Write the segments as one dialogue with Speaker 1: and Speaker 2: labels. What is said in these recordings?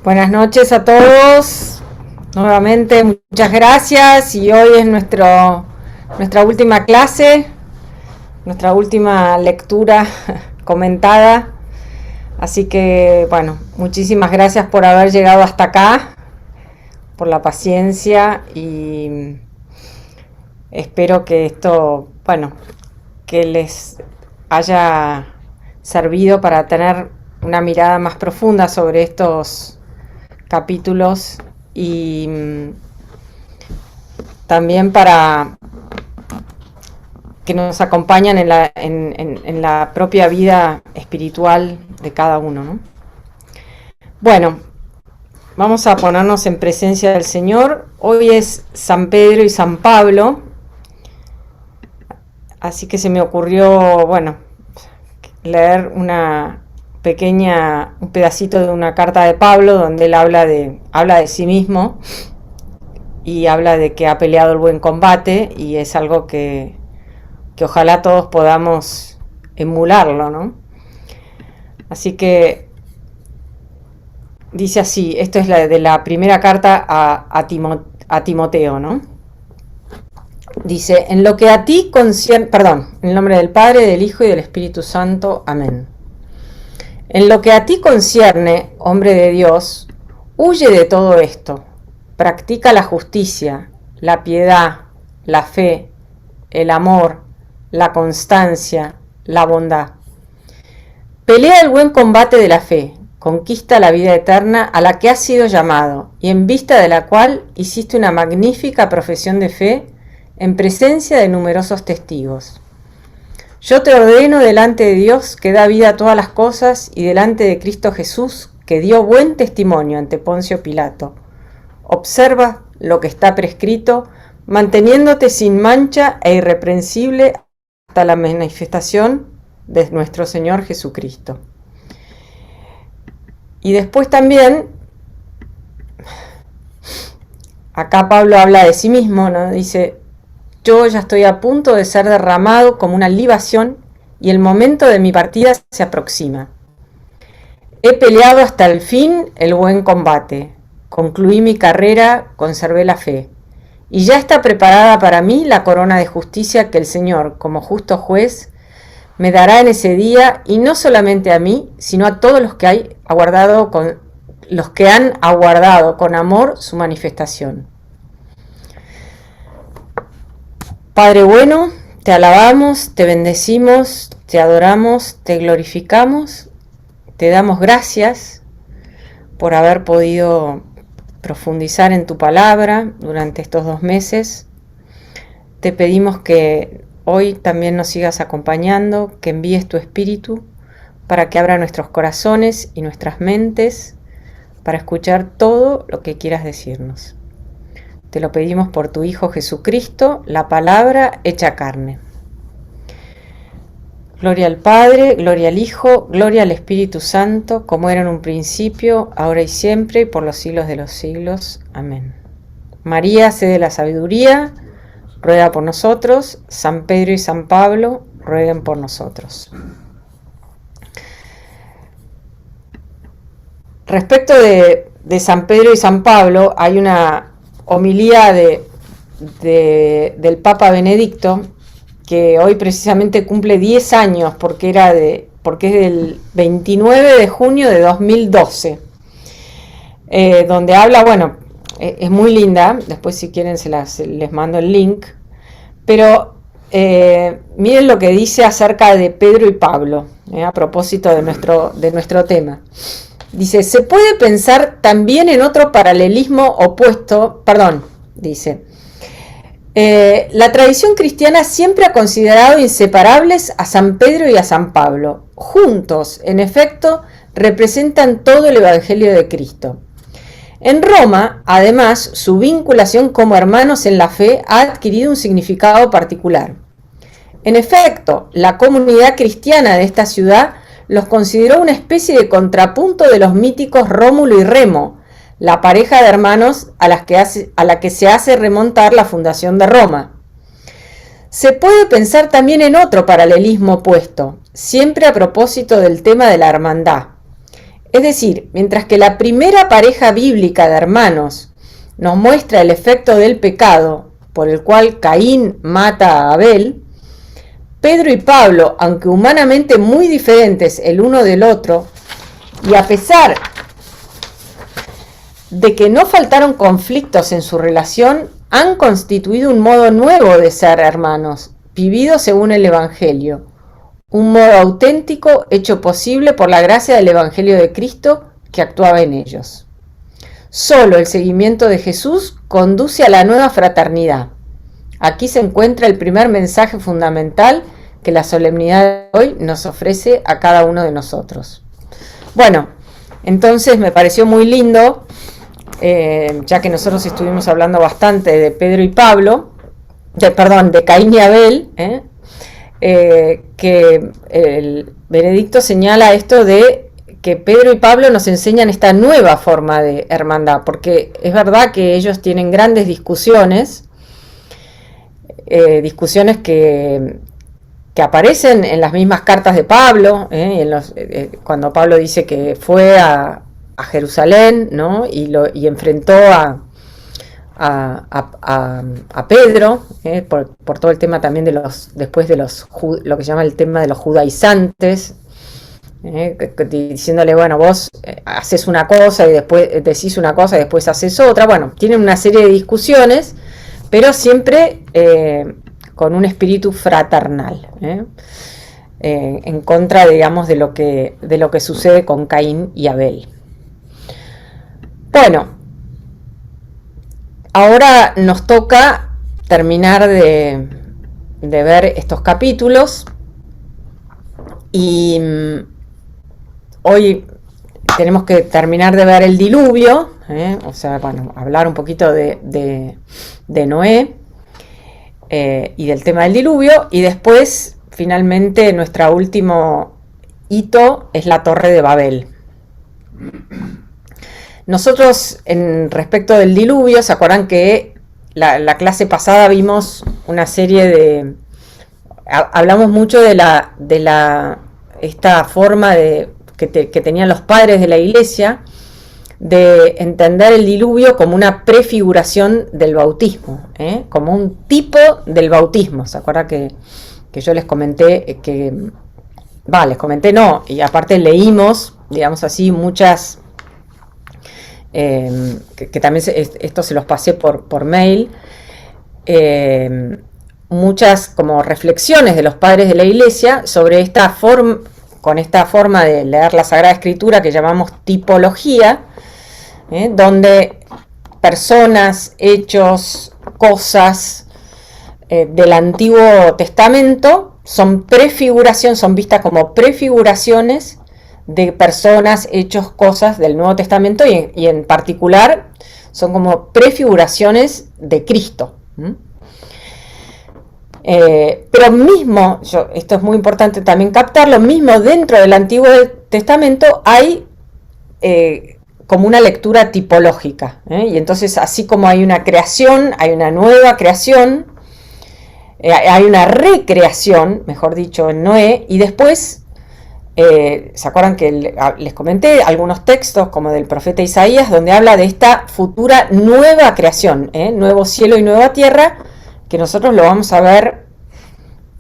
Speaker 1: Buenas noches a todos. Nuevamente, muchas gracias. Y hoy es nuestra última clase, nuestra última lectura comentada. Así que, bueno, muchísimas gracias por haber llegado hasta acá, por la paciencia y espero que esto, bueno, que les haya servido para tener una mirada más profunda sobre estos capítulos y también para que nos acompañan en la propia vida espiritual de cada uno, ¿no? Bueno, vamos a ponernos en presencia del Señor. Hoy es San Pedro y San Pablo, así que se me ocurrió, bueno, leer un pedacito de una carta de Pablo donde él habla de sí mismo y habla de que ha peleado el buen combate, y es algo que ojalá todos podamos emularlo, ¿no? Así que dice así, esto es de la primera carta a Timoteo, ¿no? Dice, en lo que a ti concierne, en el nombre del Padre, del Hijo y del Espíritu Santo, amén. En lo que a ti concierne, hombre de Dios, huye de todo esto, practica la justicia, la piedad, la fe, el amor, la constancia, la bondad. Pelea el buen combate de la fe, conquista la vida eterna a la que has sido llamado, y en vista de la cual hiciste una magnífica profesión de fe en presencia de numerosos testigos. Yo te ordeno delante de Dios, que da vida a todas las cosas, y delante de Cristo Jesús, que dio buen testimonio ante Poncio Pilato. Observa lo que está prescrito, manteniéndote sin mancha e irreprensible hasta la manifestación de nuestro Señor Jesucristo. Y después también, acá Pablo habla de sí mismo, ¿no? Dice, yo ya estoy a punto de ser derramado como una libación y el momento de mi partida se aproxima. He peleado hasta el fin el buen combate, concluí mi carrera, conservé la fe, y ya está preparada para mí la corona de justicia que el Señor, como justo juez, me dará en ese día, y no solamente a mí, sino a todos los que han aguardado con amor su manifestación. Padre bueno, te alabamos, te bendecimos, te adoramos, te glorificamos, te damos gracias por haber podido profundizar en tu palabra durante estos 2 meses. Te pedimos que hoy también nos sigas acompañando, que envíes tu espíritu para que abra nuestros corazones y nuestras mentes para escuchar todo lo que quieras decirnos. Te lo pedimos por tu Hijo Jesucristo, la palabra hecha carne. Gloria al Padre, gloria al Hijo, gloria al Espíritu Santo, como era en un principio, ahora y siempre, y por los siglos de los siglos. Amén. María, sede de la sabiduría, ruega por nosotros. San Pedro y San Pablo, rueguen por nosotros. Respecto de San Pedro y San Pablo, hay una homilía del Papa Benedicto, que hoy precisamente cumple 10 años, porque es del 29 de junio de 2012, donde habla, bueno, es muy linda, después si quieren les mando el link, pero miren lo que dice acerca de Pedro y Pablo, a propósito de nuestro tema. Dice, se puede pensar también en otro paralelismo opuesto, dice, la tradición cristiana siempre ha considerado inseparables a San Pedro y a San Pablo. Juntos, en efecto, representan todo el Evangelio de Cristo. En Roma, además, su vinculación como hermanos en la fe ha adquirido un significado particular. En efecto, la comunidad cristiana de esta ciudad los consideró una especie de contrapunto de los míticos Rómulo y Remo, la pareja de hermanos a la que se hace remontar la fundación de Roma. Se puede pensar también en otro paralelismo opuesto, siempre a propósito del tema de la hermandad. Es decir, mientras que la primera pareja bíblica de hermanos nos muestra el efecto del pecado por el cual Caín mata a Abel, Pedro y Pablo, aunque humanamente muy diferentes el uno del otro, y a pesar de que no faltaron conflictos en su relación, han constituido un modo nuevo de ser hermanos, vivido según el Evangelio, un modo auténtico hecho posible por la gracia del Evangelio de Cristo que actuaba en ellos. Solo el seguimiento de Jesús conduce a la nueva fraternidad. Aquí se encuentra el primer mensaje fundamental que la solemnidad de hoy nos ofrece a cada uno de nosotros. Bueno, entonces me pareció muy lindo, ya que nosotros estuvimos hablando bastante de Pedro y Pablo, de Caín y Abel, que el Benedicto señala esto de que Pedro y Pablo nos enseñan esta nueva forma de hermandad, porque es verdad que ellos tienen grandes discusiones que aparecen en las mismas cartas de Pablo, cuando Pablo dice que fue a Jerusalén, ¿no? y enfrentó a Pedro, por todo el tema también de lo que se llama el tema de los judaizantes, diciéndole, bueno, vos haces una cosa y después decís una cosa y después haces otra. Bueno, tienen una serie de discusiones, pero siempre con un espíritu fraternal, en contra, digamos, de lo que sucede con Caín y Abel. Bueno, ahora nos toca terminar de ver estos capítulos y hoy tenemos que terminar de ver el diluvio, o sea, bueno, hablar un poquito de Noé y del tema del diluvio, y después finalmente nuestro último hito es la Torre de Babel. Nosotros, respecto del diluvio, ¿se acuerdan que la clase pasada vimos una serie de... Hablamos mucho de esta forma que tenían los padres de la iglesia de entender el diluvio como una prefiguración del bautismo, como un tipo del bautismo. ¿Se acuerdan que yo les comenté y aparte leímos, digamos así, muchas... que también esto se los pasé por mail, muchas como reflexiones de los padres de la iglesia sobre esta forma de leer la Sagrada Escritura que llamamos tipología, donde personas, hechos, cosas del Antiguo Testamento son vistas como prefiguraciones de personas, hechos, cosas del Nuevo Testamento y en particular son como prefiguraciones de Cristo. Pero mismo, esto es muy importante también captarlo, mismo dentro del Antiguo Testamento hay como una lectura tipológica, y entonces así como hay una creación, hay una nueva creación, hay una recreación, mejor dicho, en Noé, y después ¿se acuerdan que les comenté algunos textos como del profeta Isaías donde habla de esta futura nueva creación, nuevo cielo y nueva tierra, que nosotros lo vamos a ver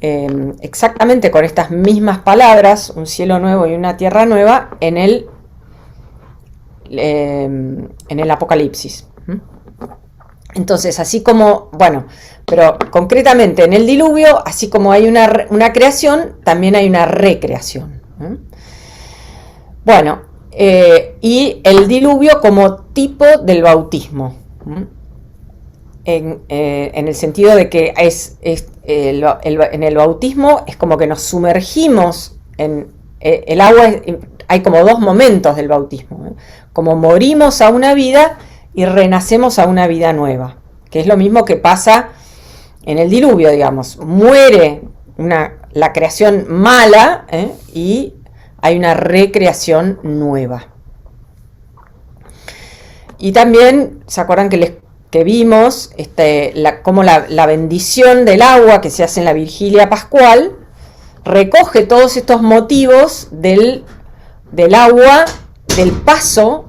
Speaker 1: exactamente con estas mismas palabras, un cielo nuevo y una tierra nueva, en el Apocalipsis. Entonces, así como, bueno, pero concretamente en el diluvio, así como hay una creación, también hay una recreación. Bueno, y el diluvio como tipo del bautismo, en el sentido de que en el bautismo es como que nos sumergimos en el agua. Hay como dos momentos del bautismo, como morimos a una vida y renacemos a una vida nueva, que es lo mismo que pasa en el diluvio, digamos. Muere la creación mala, y hay una recreación nueva. Y también, ¿se acuerdan que vimos cómo la bendición del agua que se hace en la vigilia pascual recoge todos estos motivos del agua del paso,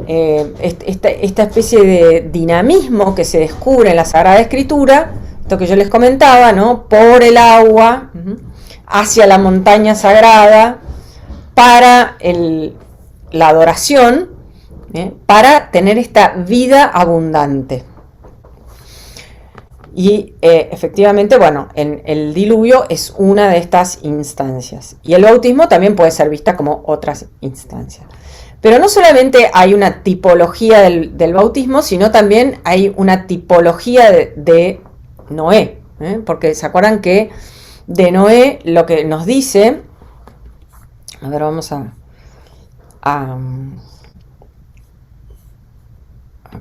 Speaker 1: esta especie de dinamismo que se descubre en la Sagrada Escritura, esto que yo les comentaba, ¿no? Por el agua, hacia la montaña sagrada, para la adoración, para tener esta vida abundante. Y efectivamente, bueno, el diluvio es una de estas instancias. Y el bautismo también puede ser vista como otras instancias. Pero no solamente hay una tipología del bautismo, sino también hay una tipología de Noé. Porque se acuerdan que de Noé lo que nos dice... A ver, vamos a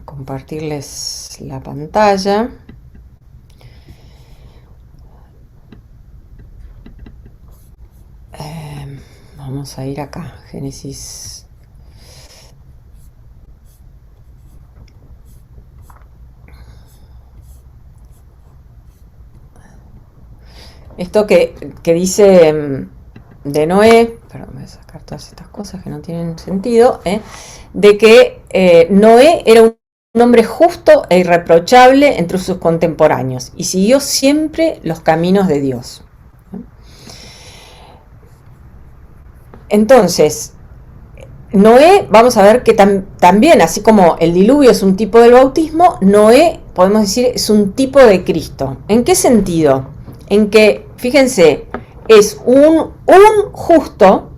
Speaker 1: compartirles la pantalla. Vamos a ir acá, Génesis. Esto que dice de Noé, pero voy a sacar todas estas cosas que no tienen sentido, de que Noé era un hombre justo e irreprochable entre sus contemporáneos y siguió siempre los caminos de Dios. Entonces, Noé, vamos a ver que también, así como el diluvio es un tipo del bautismo, Noé, podemos decir, es un tipo de Cristo. ¿En qué sentido? En que, fíjense, es un justo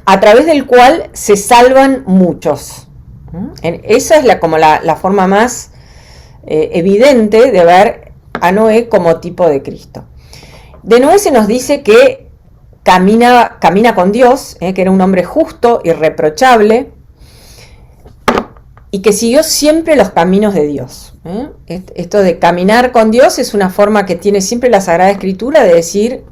Speaker 1: a través del cual se salvan muchos. Esa es como la forma más evidente de ver a Noé como tipo de Cristo. De Noé se nos dice que camina con Dios, que era un hombre justo, irreprochable, y que siguió siempre los caminos de Dios. Esto de caminar con Dios es una forma que tiene siempre la Sagrada Escritura de decir,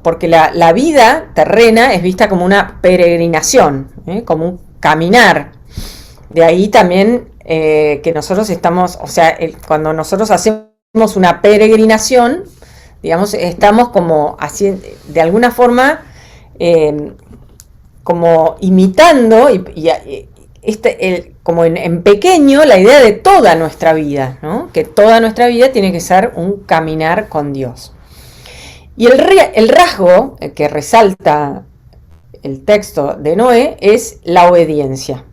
Speaker 1: porque la vida terrena es vista como una peregrinación, como un caminar. De ahí también que nosotros estamos, o sea, cuando nosotros hacemos una peregrinación, digamos, estamos como haciendo, de alguna forma, como imitando como en pequeño la idea de toda nuestra vida, ¿no? Que toda nuestra vida tiene que ser un caminar con Dios. Y el rasgo que resalta el texto de Noé es la obediencia.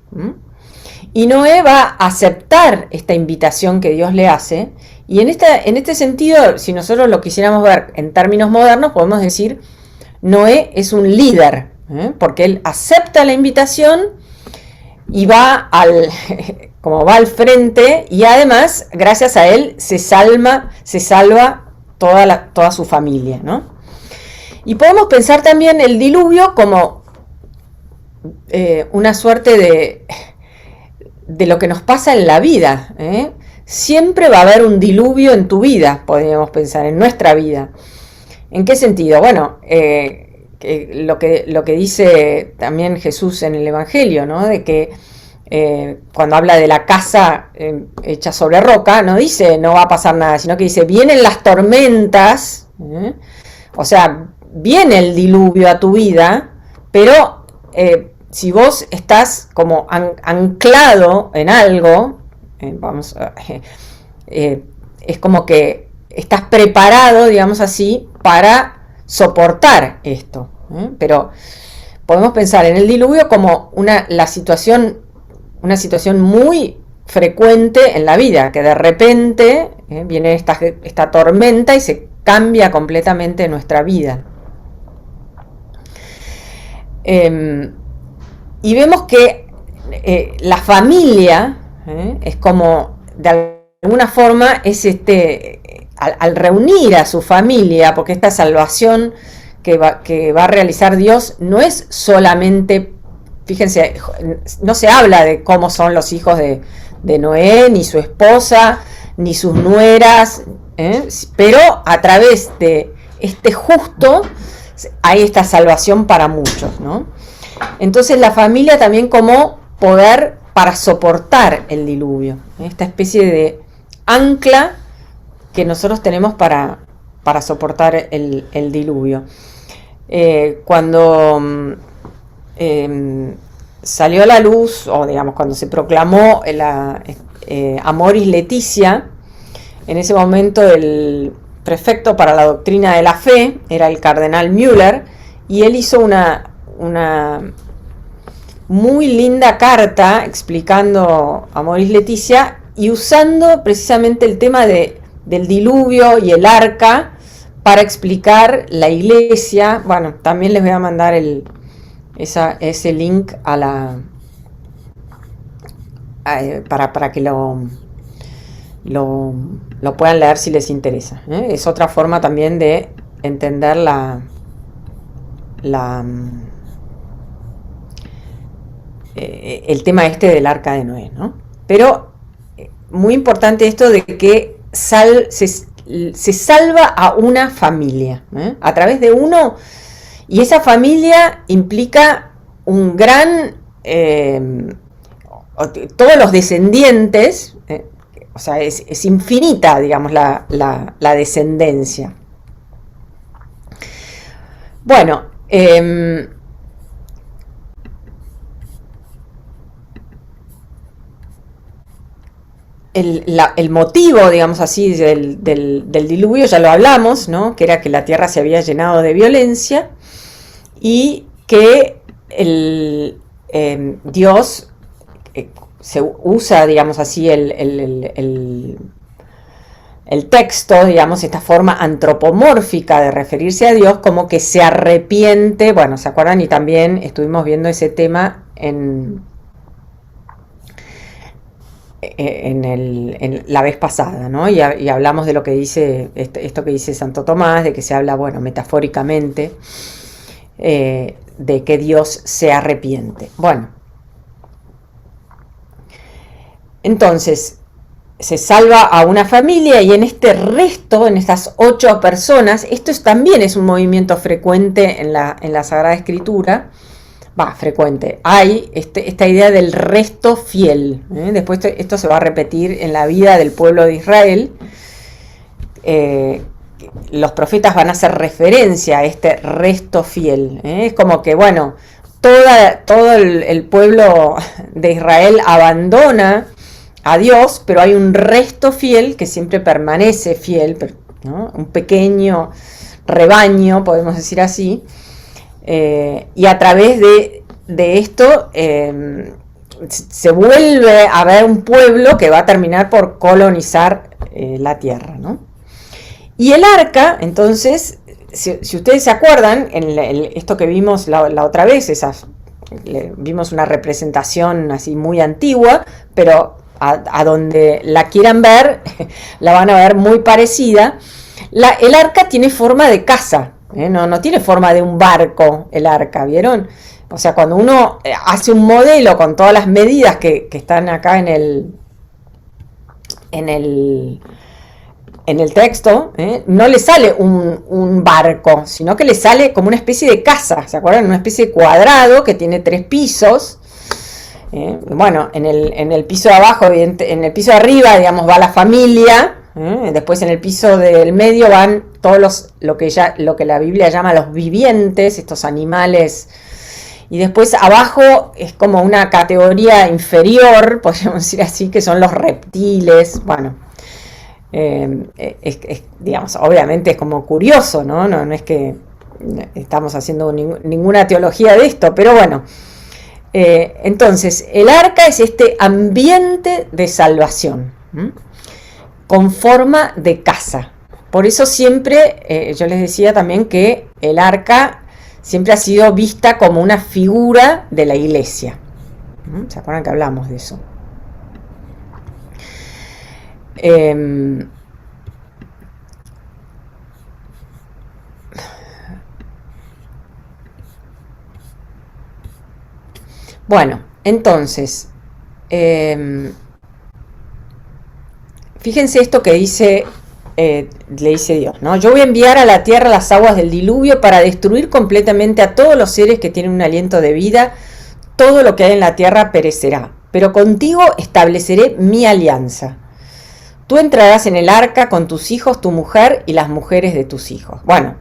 Speaker 1: Y Noé va a aceptar esta invitación que Dios le hace. Y en este sentido, si nosotros lo quisiéramos ver en términos modernos, podemos decir, Noé es un líder, porque él acepta la invitación y va como va al frente, y además, gracias a él, se salva toda su familia, ¿no? Y podemos pensar también el diluvio como una suerte de lo que nos pasa en la vida, Siempre va a haber un diluvio en tu vida, podríamos pensar, en nuestra vida. ¿En qué sentido? Bueno, lo que dice también Jesús en el Evangelio, ¿no? De que cuando habla de la casa hecha sobre roca, no dice no va a pasar nada, sino que dice vienen las tormentas, o sea, viene el diluvio a tu vida, pero si vos estás como anclado en algo, es como que estás preparado, digamos así, para soportar esto. Pero podemos pensar en el diluvio como una situación muy frecuente en la vida, que de repente viene esta tormenta y se cambia completamente nuestra vida. Y vemos que la familia es como, de alguna forma, es al reunir a su familia, porque esta salvación que va a realizar Dios no es solamente, fíjense, no se habla de cómo son los hijos de Noé, ni su esposa, ni sus nueras, pero a través de este justo hay esta salvación para muchos, ¿no? Entonces la familia también como poder para soportar el diluvio, esta especie de ancla que nosotros tenemos para soportar el diluvio. Cuando salió a la luz, o digamos cuando se proclamó Amoris Laetitia, en ese momento el prefecto para la doctrina de la fe era el cardenal Müller, y él hizo una muy linda carta explicando Amoris Laetitia y usando precisamente el tema del diluvio y el arca para explicar la iglesia. Bueno, también les voy a mandar ese link para que lo puedan leer si les interesa. Es otra forma también de entender el tema del arca de Noé, ¿no? Pero muy importante esto de que se salva a una familia, a través de uno, y esa familia implica un gran todos los descendientes, o sea, es infinita, digamos, la descendencia. Bueno, el motivo, digamos así, del diluvio ya lo hablamos, ¿no? Que era que la tierra se había llenado de violencia y que Dios se usa, digamos así, el texto, digamos, esta forma antropomórfica de referirse a Dios, como que se arrepiente. Bueno, ¿se acuerdan? Y también estuvimos viendo ese tema en la vez pasada, ¿no? Y hablamos de lo que dice, esto que dice Santo Tomás, de que se habla, bueno, metafóricamente, de que Dios se arrepiente. Bueno, entonces se salva a una familia, y en este resto, en estas 8 personas, también es un movimiento frecuente en la Sagrada Escritura. Frecuente. Hay esta idea del resto fiel. Después esto se va a repetir en la vida del pueblo de Israel. Los profetas van a hacer referencia a este resto fiel. Es como que, bueno, todo el pueblo de Israel abandona a Dios, pero hay un resto fiel que siempre permanece fiel, ¿no? Un pequeño rebaño, podemos decir así. Y a través de esto se vuelve a ver un pueblo que va a terminar por colonizar la tierra, ¿no? Y el arca, entonces, si ustedes se acuerdan, esto que vimos la otra vez, vimos una representación así muy antigua, pero a donde la quieran ver, la van a ver muy parecida. El arca tiene forma de casa. No tiene forma de un barco el arca, ¿vieron? O sea, cuando uno hace un modelo con todas las medidas que están acá en el texto, no le sale un barco, sino que le sale como una especie de casa, ¿se acuerdan? Una especie de cuadrado que tiene 3 pisos. Bueno, en el piso de abajo, en el piso de arriba, digamos, va la familia. Después en el piso del medio van todos lo que la Biblia llama los vivientes, estos animales, y después abajo es como una categoría inferior, podríamos decir así, que son los reptiles. Bueno, digamos, obviamente es como curioso, ¿no? No es que estamos haciendo ninguna teología de esto, pero bueno. Entonces, el arca es este ambiente de salvación, con forma de casa. Por eso siempre, yo les decía también que el arca siempre ha sido vista como una figura de la iglesia. ¿Se acuerdan que hablamos de eso? Bueno, entonces, fíjense esto que le dice Dios, ¿no? Yo voy a enviar a la tierra las aguas del diluvio para destruir completamente a todos los seres que tienen un aliento de vida. Todo lo que hay en la tierra perecerá, pero contigo estableceré mi alianza. Tú entrarás en el arca con tus hijos, tu mujer y las mujeres de tus hijos. Bueno,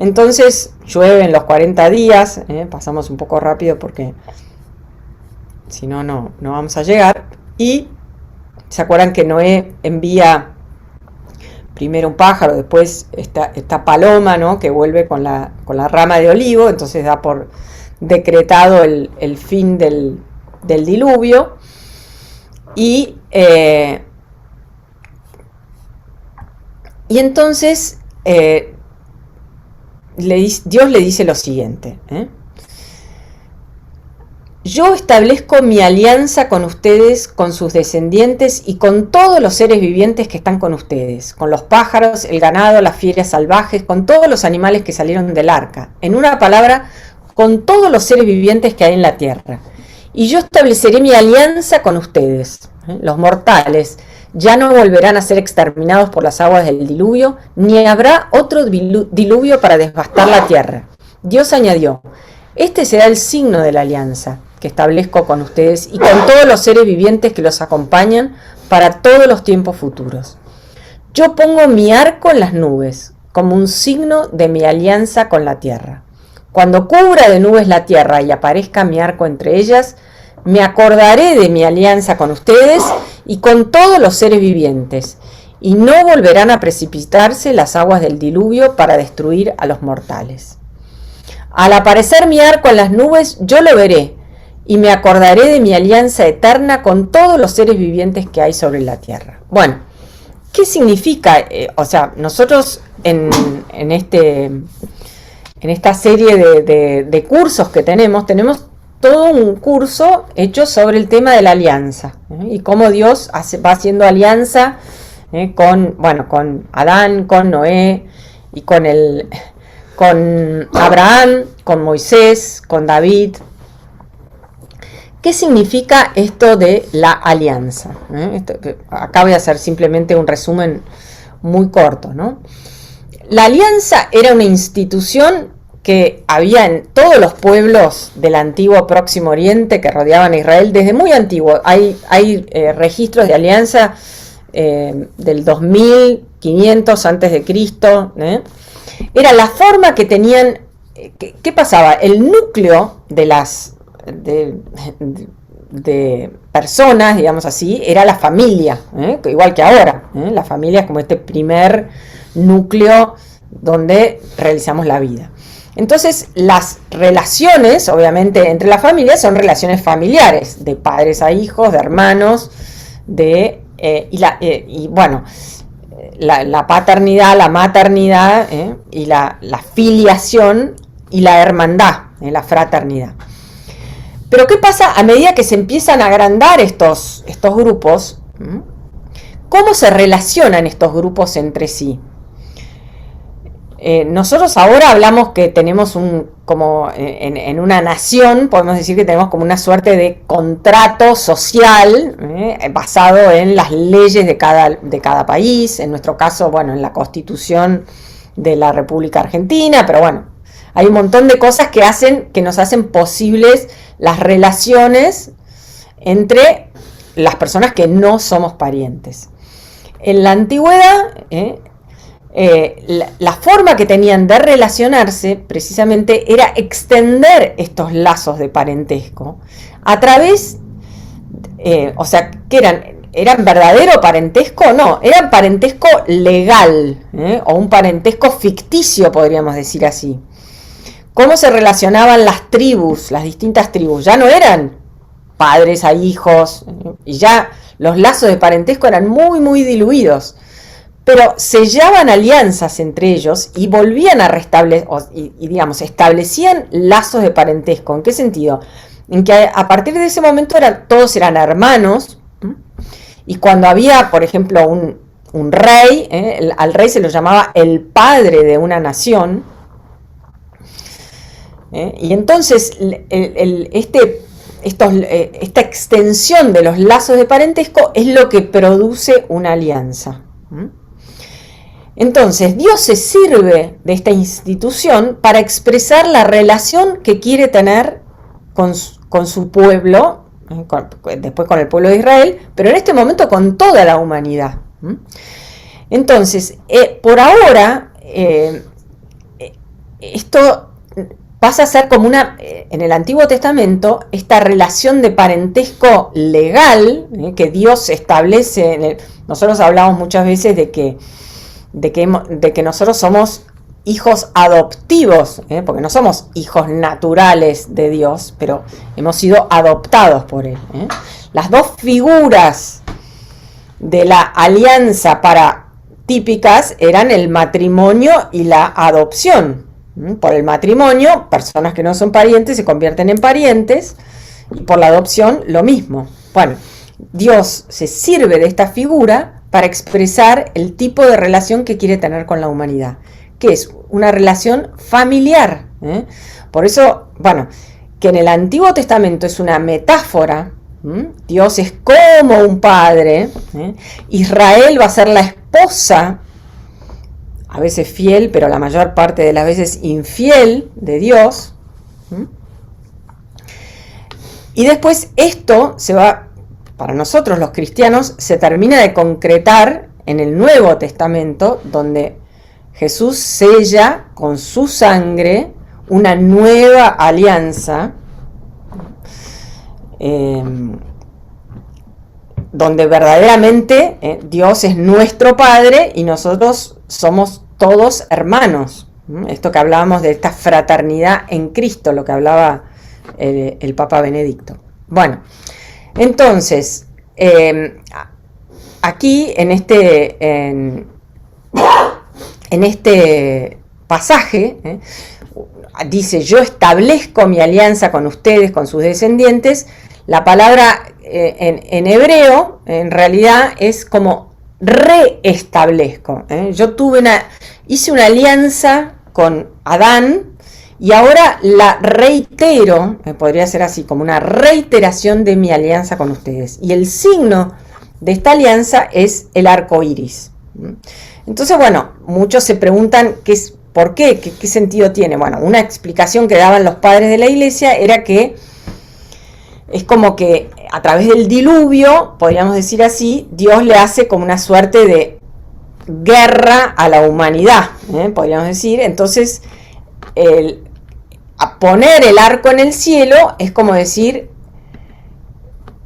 Speaker 1: Entonces llueve en los 40 días, pasamos un poco rápido porque si no, no vamos a llegar. Y se acuerdan que Noé envía primero un pájaro, después esta paloma, ¿no?, que vuelve con la rama de olivo, entonces da por decretado el fin del diluvio. Y entonces Dios le dice lo siguiente, yo establezco mi alianza con ustedes, con sus descendientes y con todos los seres vivientes que están con ustedes, con los pájaros, el ganado, las fieras salvajes, con todos los animales que salieron del arca. En una palabra, con todos los seres vivientes que hay en la tierra. Y yo estableceré mi alianza con ustedes, los mortales. Ya no volverán a ser exterminados por las aguas del diluvio, ni habrá otro diluvio para devastar la tierra. Dios añadió, este será el signo de la alianza que establezco con ustedes y con todos los seres vivientes que los acompañan para todos los tiempos futuros. Yo pongo mi arco en las nubes, como un signo de mi alianza con la tierra. Cuando cubra de nubes la tierra y aparezca mi arco entre ellas, me acordaré de mi alianza con ustedes y con todos los seres vivientes, y no volverán a precipitarse las aguas del diluvio para destruir a los mortales. Al aparecer mi arco en las nubes, yo lo veré, y me acordaré de mi alianza eterna con todos los seres vivientes que hay sobre la tierra. Bueno, ¿qué significa? Nosotros en esta serie de cursos que tenemos todo un curso hecho sobre el tema de la alianza, y cómo Dios va haciendo alianza con Adán, con Noé, y con Abraham, con Moisés, con David. ¿Qué significa esto de la alianza? Acá voy a hacer simplemente un resumen muy corto, ¿no? La alianza era una institución que había en todos los pueblos del antiguo Próximo Oriente que rodeaban a Israel desde muy antiguo. Hay registros de alianza del 2500 antes de Cristo. Era la forma que tenían. ¿Qué pasaba? El núcleo de personas, digamos así, era la familia, igual que ahora. La familia es como este primer núcleo donde realizamos la vida. Entonces, las relaciones, obviamente, entre las familias son relaciones familiares, de padres a hijos, de hermanos, la paternidad, la maternidad, y la filiación y la hermandad, la fraternidad. Pero ¿qué pasa a medida que se empiezan a agrandar estos grupos? ¿Cómo se relacionan estos grupos entre sí? Nosotros ahora hablamos que tenemos en una nación, podemos decir que tenemos como una suerte de contrato social basado en las leyes de cada país, en nuestro caso, en la Constitución de la República Argentina, pero hay un montón de cosas que nos hacen posibles las relaciones entre las personas que no somos parientes. En la antigüedad, la forma que tenían de relacionarse precisamente era extender estos lazos de parentesco a través, que eran verdadero parentesco o no, eran parentesco legal, o un parentesco ficticio, podríamos decir así. ¿Cómo se relacionaban las tribus, las distintas tribus? Ya no eran padres a hijos, y ya los lazos de parentesco eran muy, muy diluidos. Pero sellaban alianzas entre ellos y volvían a restablecer, establecían lazos de parentesco. ¿En qué sentido? En que a partir de ese momento todos eran hermanos, y cuando había, por ejemplo, un rey, al rey se lo llamaba el padre de una nación, y entonces esta extensión de los lazos de parentesco es lo que produce una alianza. Entonces, Dios se sirve de esta institución para expresar la relación que quiere tener con su pueblo, después con el pueblo de Israel, pero en este momento con toda la humanidad. Entonces, por ahora, esto pasa a ser como en el Antiguo Testamento, esta relación de parentesco legal que Dios establece. Nosotros hablamos muchas veces de que nosotros somos hijos adoptivos, porque no somos hijos naturales de Dios, pero hemos sido adoptados por Él. Las dos figuras de la alianza típicas eran el matrimonio y la adopción. Por el matrimonio, personas que no son parientes se convierten en parientes, y por la adopción lo mismo. Bueno, Dios se sirve de esta figura para expresar el tipo de relación que quiere tener con la humanidad, que es una relación familiar. Por eso, bueno, que en el Antiguo Testamento es una metáfora. Dios es como un padre. Israel va a ser la esposa, a veces fiel, pero la mayor parte de las veces infiel de Dios. Y después esto para nosotros los cristianos, se termina de concretar en el Nuevo Testamento, donde Jesús sella con su sangre una nueva alianza, donde verdaderamente Dios es nuestro Padre y nosotros somos todos hermanos. Esto que hablábamos de esta fraternidad en Cristo, lo que hablaba el Papa Benedicto. Bueno, entonces, aquí en este pasaje, dice: yo establezco mi alianza con ustedes, con sus descendientes. La palabra en hebreo, en realidad, es como reestablezco. Yo hice una alianza con Adán y ahora la reitero, podría ser así, como una reiteración de mi alianza con ustedes. Y el signo de esta alianza es el arco iris. Entonces, bueno, muchos se preguntan ¿por qué? ¿Qué sentido tiene? Bueno, una explicación que daban los padres de la iglesia era que es como que a través del diluvio, podríamos decir así, Dios le hace como una suerte de guerra a la humanidad, podríamos decir. Entonces, a poner el arco en el cielo es como decir: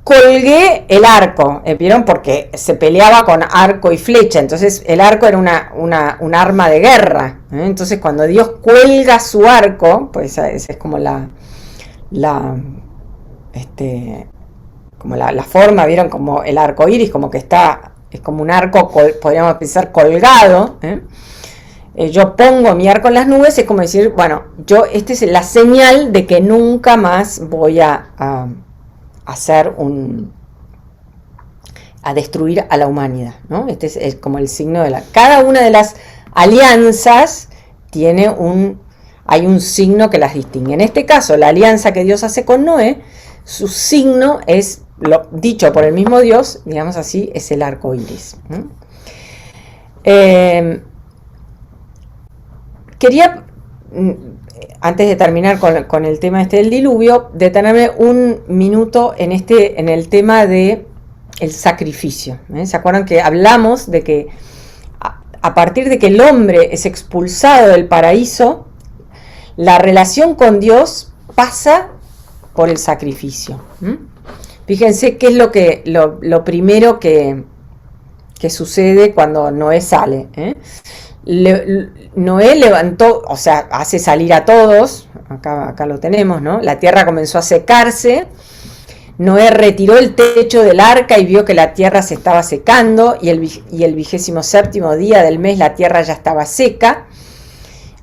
Speaker 1: colgué el arco, ¿vieron? Porque se peleaba con arco y flecha, entonces el arco era un arma de guerra. Entonces, cuando Dios cuelga su arco, pues esa es como la forma, ¿vieron? Como el arco iris, como que es como un arco, podríamos pensar, colgado. Yo pongo mi arco en las nubes, es como decir, bueno, esta es la señal de que nunca más voy a destruir a la humanidad, ¿no? Este es como el signo cada una de las alianzas hay un signo que las distingue. En este caso, la alianza que Dios hace con Noé, su signo es, dicho por el mismo Dios, digamos así, es el arco iris. Quería, antes de terminar con el tema del diluvio, detenerme un minuto en el tema de el sacrificio. ¿Se acuerdan que hablamos de que a partir de que el hombre es expulsado del paraíso, la relación con Dios pasa por el sacrificio? Fíjense qué es lo primero que sucede cuando Noé sale. Noé levantó, o sea, hace salir a todos, acá lo tenemos, ¿no? La tierra comenzó a secarse. Noé retiró el techo del arca y vio que la tierra se estaba secando, y el 27º día del mes la tierra ya estaba seca.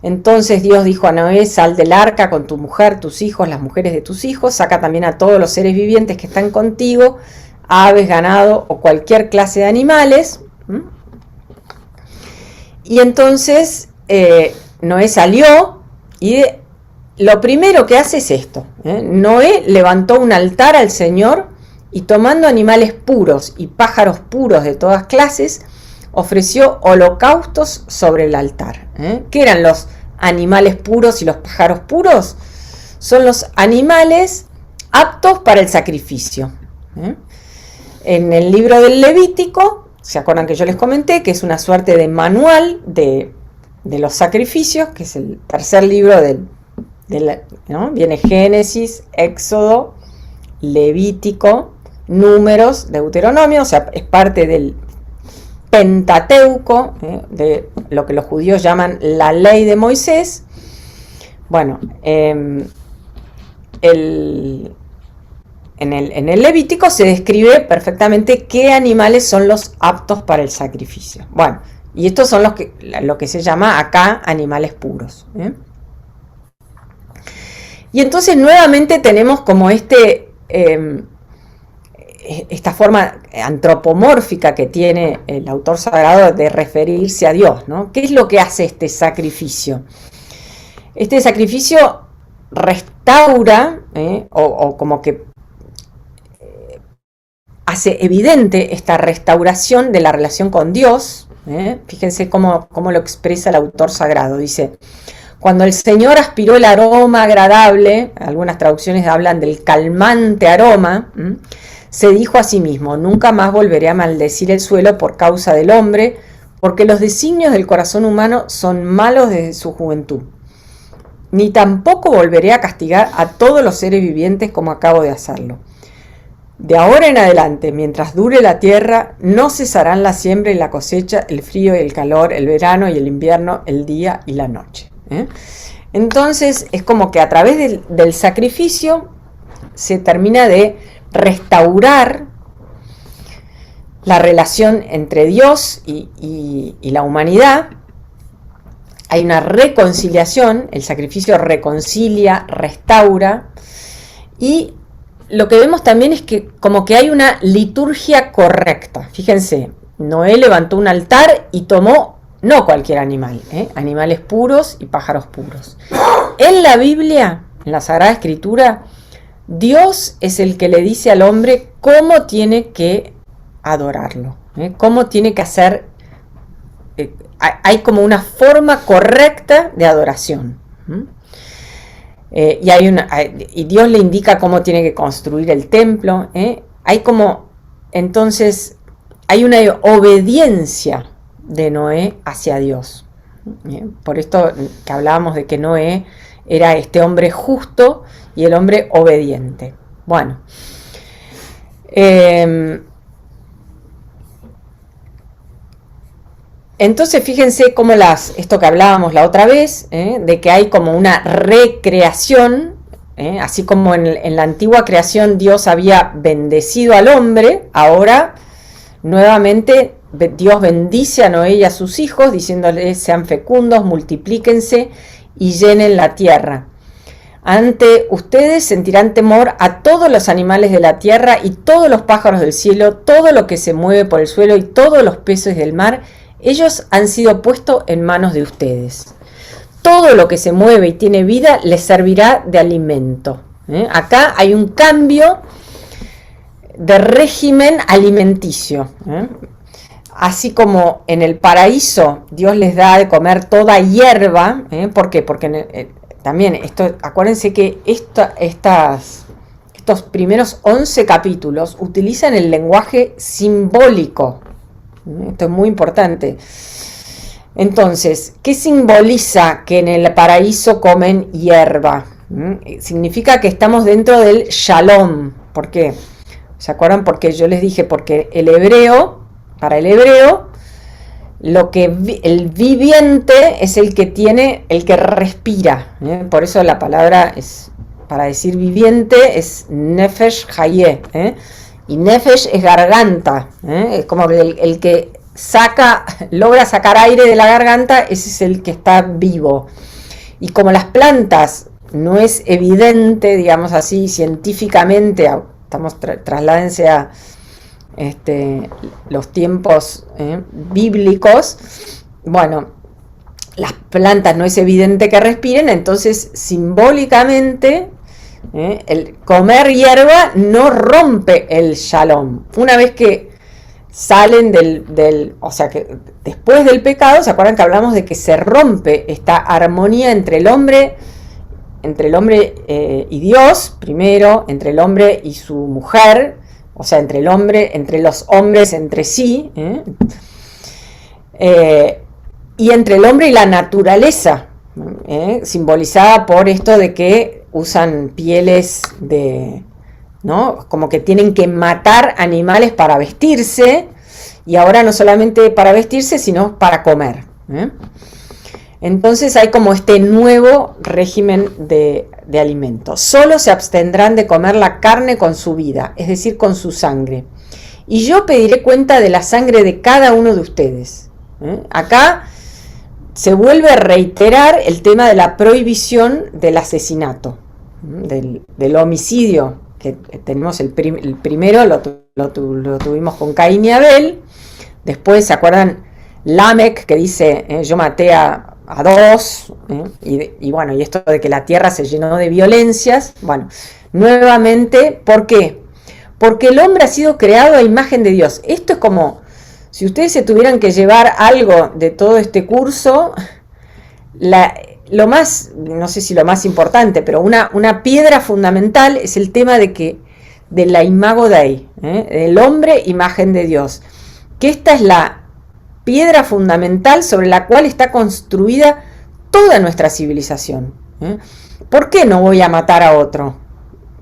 Speaker 1: Entonces Dios dijo a Noé: sal del arca con tu mujer, tus hijos, las mujeres de tus hijos, saca también a todos los seres vivientes que están contigo, aves, ganado o cualquier clase de animales. Y entonces Noé salió y lo primero que hace es esto. Noé levantó un altar al Señor y, tomando animales puros y pájaros puros de todas clases, ofreció holocaustos sobre el altar. ¿Qué eran los animales puros y los pájaros puros? Son los animales aptos para el sacrificio. En el libro del Levítico, ¿se acuerdan que yo les comenté que es una suerte de manual de de los sacrificios, que es el tercer libro ¿no? Viene Génesis, Éxodo, Levítico, Números, Deuteronomio, o sea, es parte del Pentateuco, de lo que los judíos llaman la ley de Moisés. Bueno, en el Levítico se describe perfectamente qué animales son los aptos para el sacrificio. Bueno, y estos son lo que se llama acá animales puros. Y entonces nuevamente tenemos como esta forma antropomórfica que tiene el autor sagrado de referirse a Dios, ¿no? ¿Qué es lo que hace este sacrificio? Este sacrificio restaura, o como que hace evidente esta restauración de la relación con Dios. Fíjense cómo lo expresa el autor sagrado. Dice: cuando el Señor aspiró el aroma agradable, algunas traducciones hablan del calmante aroma, se dijo a sí mismo: nunca más volveré a maldecir el suelo por causa del hombre, porque los designios del corazón humano son malos desde su juventud. Ni tampoco volveré a castigar a todos los seres vivientes como acabo de hacerlo. De ahora en adelante, mientras dure la tierra, no cesarán la siembra y la cosecha, el frío y el calor, el verano y el invierno, el día y la noche. Entonces es como que a través del sacrificio se termina de restaurar la relación entre Dios y la humanidad. Hay una reconciliación, el sacrificio reconcilia, restaura, y lo que vemos también es que como que hay una liturgia correcta. Fíjense, Noé levantó un altar y tomó no cualquier animal, animales puros y pájaros puros. En la Biblia, en la Sagrada Escritura, Dios es el que le dice al hombre cómo tiene que adorarlo, cómo tiene que hacer. Hay como una forma correcta de adoración. Y Dios le indica cómo tiene que construir el templo. Entonces, hay una obediencia de Noé hacia Dios. Por esto que hablábamos de que Noé era este hombre justo y el hombre obediente. Bueno, entonces fíjense cómo esto que hablábamos la otra vez, de que hay como una recreación, así como en la antigua creación Dios había bendecido al hombre, ahora nuevamente Dios bendice a Noé y a sus hijos, diciéndoles: sean fecundos, multiplíquense y llenen la tierra. Ante ustedes sentirán temor a todos los animales de la tierra y todos los pájaros del cielo, todo lo que se mueve por el suelo y todos los peces del mar. Ellos han sido puestos en manos de ustedes. Todo lo que se mueve y tiene vida les servirá de alimento. Acá hay un cambio de régimen alimenticio. Así como en el paraíso Dios les da de comer toda hierba. ¿Por qué? Porque también acuérdense que estos primeros 11 capítulos utilizan el lenguaje simbólico. Esto es muy importante. Entonces, ¿qué simboliza que en el paraíso comen hierba? Significa que estamos dentro del shalom. ¿Por qué? ¿Se acuerdan? Porque yo les dije, porque para el hebreo, el viviente es el que respira. Por eso la palabra para decir viviente es nefesh hayeh. Y nefesh es garganta, es como el que logra sacar aire de la garganta, ese es el que está vivo. Y como las plantas no es evidente, digamos así, científicamente, trasládense a los tiempos bíblicos, bueno, las plantas no es evidente que respiren, entonces simbólicamente el comer hierba no rompe el shalom. Una vez que salen o sea que después del pecado, ¿se acuerdan que hablamos de que se rompe esta armonía entre el hombre y Dios, primero, entre el hombre y su mujer, o sea, entre los hombres entre sí, y entre el hombre y la naturaleza, simbolizada por esto de que usan pieles de, ¿no? Como que tienen que matar animales para vestirse, y ahora no solamente para vestirse, sino para comer. Entonces hay como este nuevo régimen de alimentos. Solo se abstendrán de comer la carne con su vida, es decir, con su sangre. Y yo pediré cuenta de la sangre de cada uno de ustedes. Acá se vuelve a reiterar el tema de la prohibición del asesinato, del homicidio, que tenemos el primero, lo tuvimos con Caín y Abel. Después, ¿se acuerdan? Lamec, que dice, yo maté a dos, y bueno, y esto de que la tierra se llenó de violencias. Bueno, nuevamente, ¿por qué? Porque el hombre ha sido creado a imagen de Dios. Esto es como, si ustedes se tuvieran que llevar algo de todo este curso, lo más, no sé si lo más importante, pero una piedra fundamental es el tema de la imago Dei, el hombre imagen de Dios, que esta es la piedra fundamental sobre la cual está construida toda nuestra civilización. ¿Por qué no voy a matar a otro?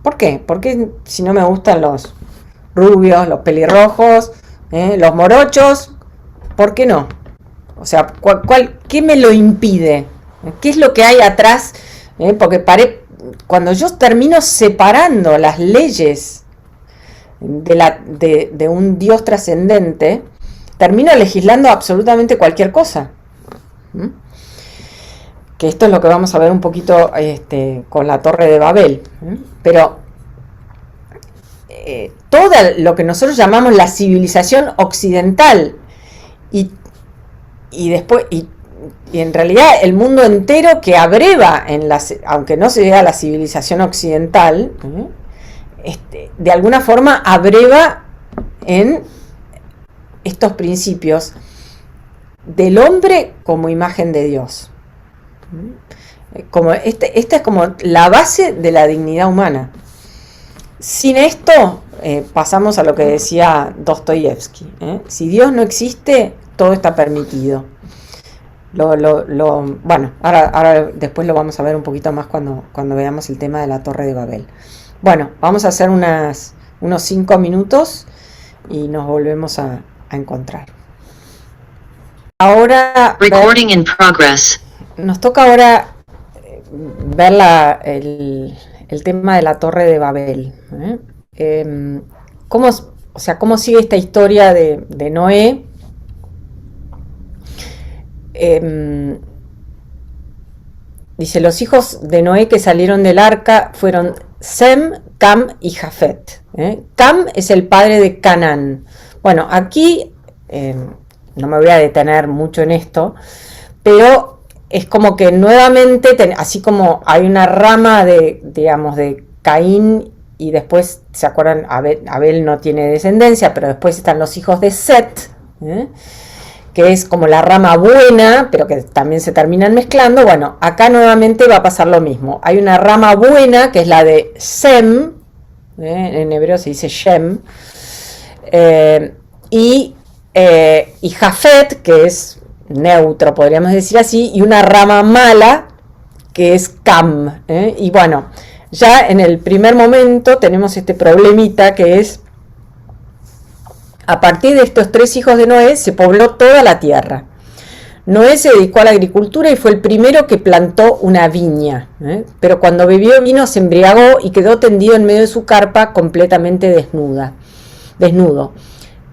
Speaker 1: ¿Por qué? Porque si no me gustan los rubios, los pelirrojos, los morochos, ¿por qué no? O sea, ¿qué me lo impide? ¿Qué es lo que hay atrás? Porque cuando yo termino separando las leyes de un Dios trascendente, termino legislando absolutamente cualquier cosa. Que esto es lo que vamos a ver un poquito con la Torre de Babel. Pero todo lo que nosotros llamamos la civilización occidental y después y en realidad el mundo entero que abreva aunque no se llega a la civilización occidental, de alguna forma abreva en estos principios del hombre como imagen de Dios. Como esta es como la base de la dignidad humana. Sin esto pasamos a lo que decía Dostoyevsky. Si Dios no existe, todo está permitido. Bueno, ahora después lo vamos a ver un poquito más cuando veamos el tema de la Torre de Babel. Bueno, vamos a hacer unos 5 minutos y nos volvemos a encontrar. Ahora
Speaker 2: Recording in progress.
Speaker 1: Nos toca ahora ver el tema de la Torre de Babel. ¿Cómo sigue esta historia de Noé? Dice, los hijos de Noé que salieron del arca fueron Sem, Cam y Jafet. Cam es el padre de Canaán. Bueno, aquí no me voy a detener mucho en esto, pero es como que nuevamente, así como hay una rama de Caín, y después, ¿se acuerdan? Abel no tiene descendencia, pero después están los hijos de Set, que es como la rama buena, pero que también se terminan mezclando. Bueno, acá nuevamente va a pasar lo mismo. Hay una rama buena, que es la de Sem, en hebreo se dice Shem, y Jafet, que es neutro, podríamos decir así, y una rama mala, que es Cam. Y bueno, ya en el primer momento tenemos este problemita, que es, a partir de estos 3 hijos de Noé, se pobló toda la tierra. Noé se dedicó a la agricultura y fue el primero que plantó una viña, pero cuando bebió vino se embriagó y quedó tendido en medio de su carpa completamente desnudo.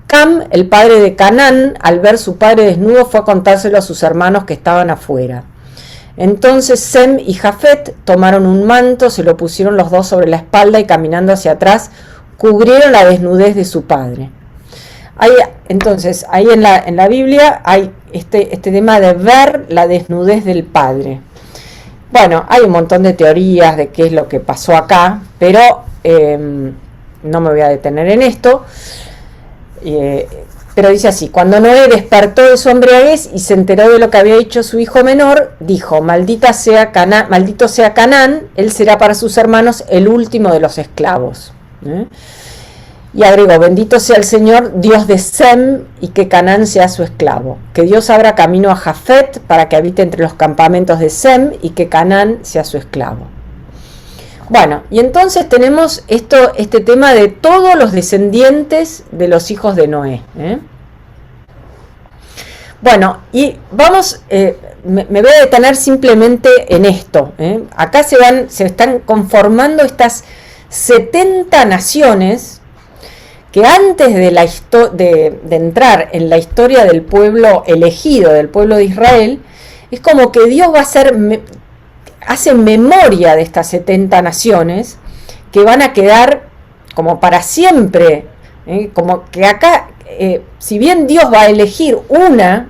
Speaker 1: Cam, el padre de Canaán, al ver su padre desnudo, fue a contárselo a sus hermanos que estaban afuera. Entonces Sem y Jafet tomaron un manto, se lo pusieron los dos sobre la espalda y caminando hacia atrás, cubrieron la desnudez de su padre. Entonces, ahí en la Biblia hay este tema de ver la desnudez del padre. Bueno, hay un montón de teorías de qué es lo que pasó acá, pero no me voy a detener en esto. Pero dice así: cuando Noé despertó de su embriaguez y se enteró de lo que había hecho su hijo menor, dijo, maldito sea Canaán, él será para sus hermanos el último de los esclavos. Y agregó, bendito sea el Señor, Dios de Sem, y que Canaán sea su esclavo. Que Dios abra camino a Jafet para que habite entre los campamentos de Sem, y que Canaán sea su esclavo. Bueno, y entonces tenemos este tema de todos los descendientes de los hijos de Noé. Bueno, y vamos, me voy a detener simplemente en esto. Acá se están conformando estas 70 naciones que antes de entrar en la historia del pueblo elegido, del pueblo de Israel, es como que Dios va a hace memoria de estas 70 naciones que van a quedar como para siempre, como que acá, si bien Dios va a elegir una,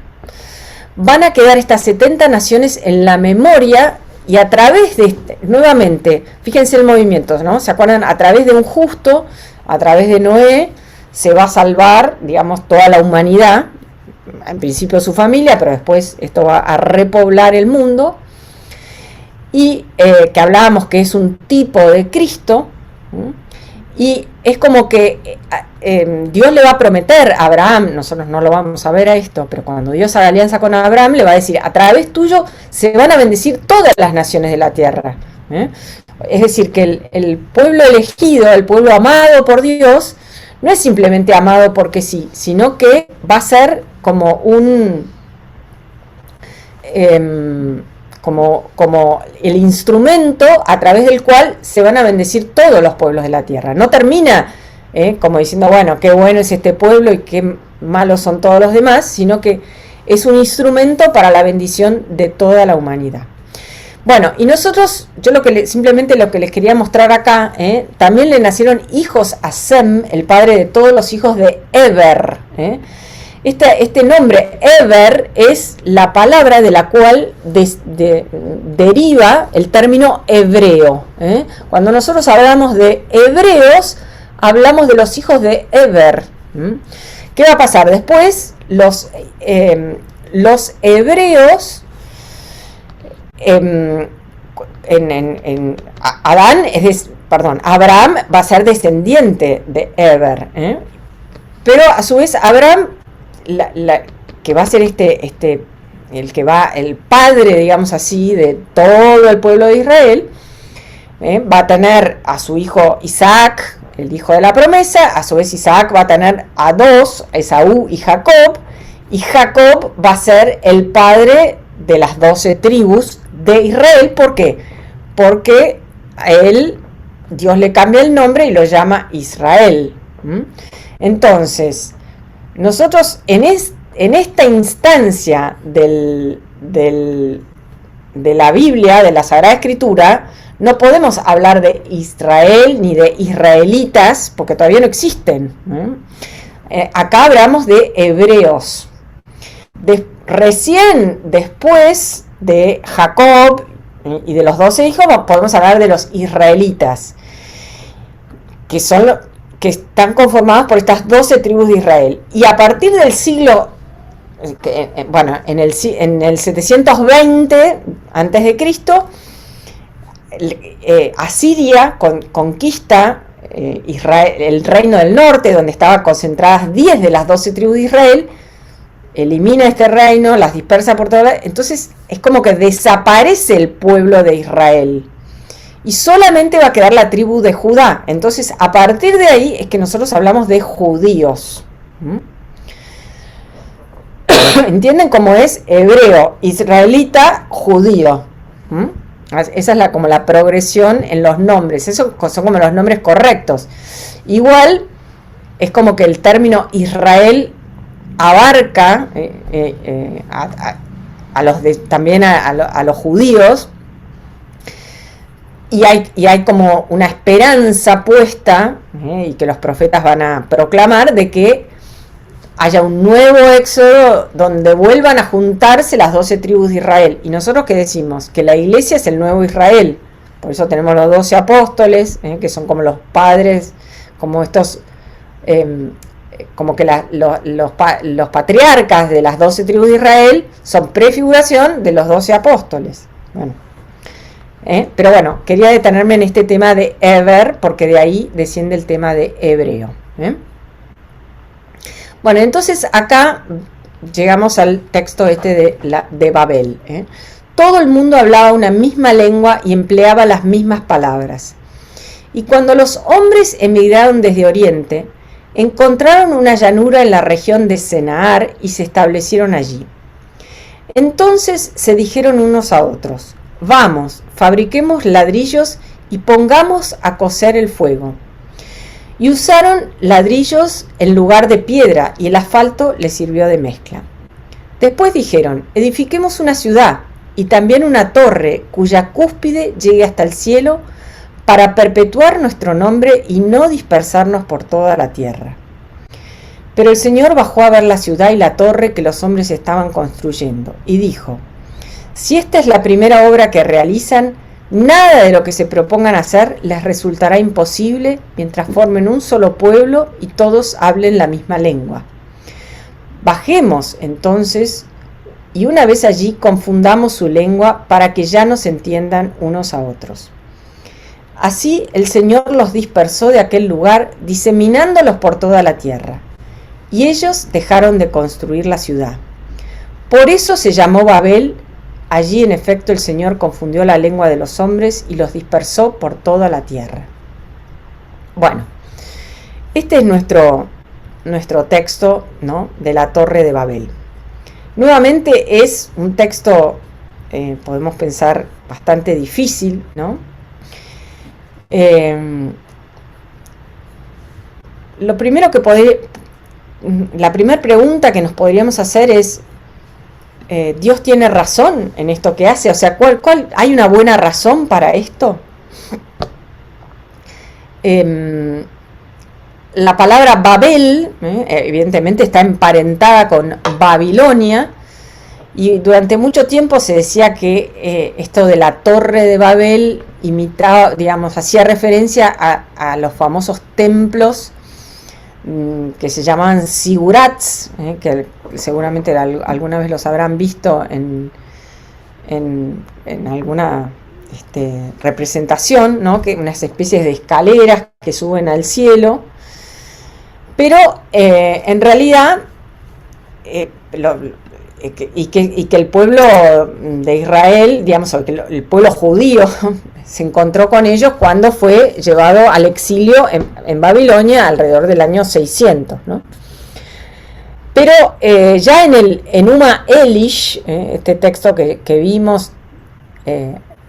Speaker 1: van a quedar estas 70 naciones en la memoria, y a través de nuevamente, fíjense el movimiento, ¿no? ¿Se acuerdan? A través de un justo, a través de Noé, se va a salvar, digamos, toda la humanidad, en principio su familia, pero después esto va a repoblar el mundo, y que hablábamos que es un tipo de Cristo, y es como que Dios le va a prometer a Abraham, nosotros no lo vamos a ver a esto, pero cuando Dios haga alianza con Abraham, le va a decir, a través tuyo se van a bendecir todas las naciones de la tierra. Es decir, que el pueblo elegido, el pueblo amado por Dios, no es simplemente amado porque sí, sino que va a ser como como el instrumento a través del cual se van a bendecir todos los pueblos de la tierra. No termina como diciendo, bueno, qué bueno es este pueblo y qué malos son todos los demás, sino que es un instrumento para la bendición de toda la humanidad. Bueno, y nosotros, yo simplemente lo que les quería mostrar acá, también le nacieron hijos a Sem, el padre de todos los hijos de Eber. Este nombre, Eber, es la palabra de la cual deriva el término hebreo. Cuando nosotros hablamos de hebreos, hablamos de los hijos de Eber. ¿Qué va a pasar? Después, los hebreos, Abraham va a ser descendiente de Eber, pero a su vez Abraham, que va a ser el padre, digamos así, de todo el pueblo de Israel, va a tener a su hijo Isaac, el hijo de la promesa. A su vez Isaac va a tener a dos, Esaú y Jacob va a ser el padre de las 12 tribus de Israel. ¿Por qué? Porque a él Dios le cambia el nombre y lo llama Israel. Entonces, nosotros en esta instancia de la Biblia, de la Sagrada Escritura, no podemos hablar de Israel ni de israelitas, porque todavía no existen. Acá hablamos de hebreos. Recién después de Jacob y de los 12 hijos podemos hablar de los israelitas, que están conformados por estas 12 tribus de Israel. Y a partir del siglo, en el 720 antes de Cristo, Asiria conquista Israel, el reino del norte, donde estaban concentradas 10 de las 12 tribus de Israel, elimina este reino, las dispersa por toda entonces es como que desaparece el pueblo de Israel y solamente va a quedar la tribu de Judá. Entonces, a partir de ahí es que nosotros hablamos de judíos. ¿Entienden cómo es? Hebreo, israelita, judío. Esa es como la progresión en los nombres. Esos son como los nombres correctos. Igual es como que el término Israel abarca también a los judíos, y hay como una esperanza puesta, y que los profetas van a proclamar, de que haya un nuevo éxodo donde vuelvan a juntarse las 12 tribus de Israel. Y nosotros, ¿qué decimos? Que la iglesia es el nuevo Israel. Por eso tenemos los 12 apóstoles, que son como los padres, como estos, como que los patriarcas de las 12 tribus de Israel son prefiguración de los 12 apóstoles. Bueno, pero bueno, quería detenerme en este tema de Eber, porque de ahí desciende el tema de hebreo. ¿eh? Bueno, entonces acá llegamos al texto de Babel, ¿eh? Todo el mundo hablaba una misma lengua y empleaba las mismas palabras. Y cuando los hombres emigraron desde Oriente, encontraron una llanura en la región de Senaar y se establecieron allí. Entonces se dijeron unos a otros: vamos, fabriquemos ladrillos y pongamos a cocer el fuego. Y usaron ladrillos en lugar de piedra, y el asfalto les sirvió de mezcla. Después dijeron: edifiquemos una ciudad y también una torre cuya cúspide llegue hasta el cielo, para perpetuar nuestro nombre y no dispersarnos por toda la tierra. Pero el Señor bajó a ver la ciudad y la torre que los hombres estaban construyendo, y dijo: si esta es la primera obra que realizan, nada de lo que se propongan hacer les resultará imposible mientras formen un solo pueblo y todos hablen la misma lengua. Bajemos entonces, y una vez allí confundamos su lengua para que ya no se entiendan unos a otros. Así el Señor los dispersó de aquel lugar, diseminándolos por toda la tierra. Y ellos dejaron de construir la ciudad. Por eso se llamó Babel. Allí en efecto el Señor confundió la lengua de los hombres y los dispersó por toda la tierra. Bueno, este es nuestro texto, ¿no?, de la Torre de Babel. Nuevamente es un texto, podemos pensar, bastante difícil, ¿no? La primera pregunta que nos podríamos hacer es: ¿Dios tiene razón en esto que hace? O sea, ¿hay una buena razón para esto? La palabra Babel, evidentemente está emparentada con Babilonia, y durante mucho tiempo se decía que esto de la Torre de Babel imitaba, digamos, hacía referencia a los famosos templos que se llamaban zigurats, que seguramente alguna vez los habrán visto en alguna representación, ¿no?, que unas especies de escaleras que suben al cielo. Pero en realidad, que el pueblo de Israel, digamos, que el pueblo judío se encontró con ellos cuando fue llevado al exilio en Babilonia alrededor del año 600, ¿no? Pero ya en Enuma Elish, este texto que vimos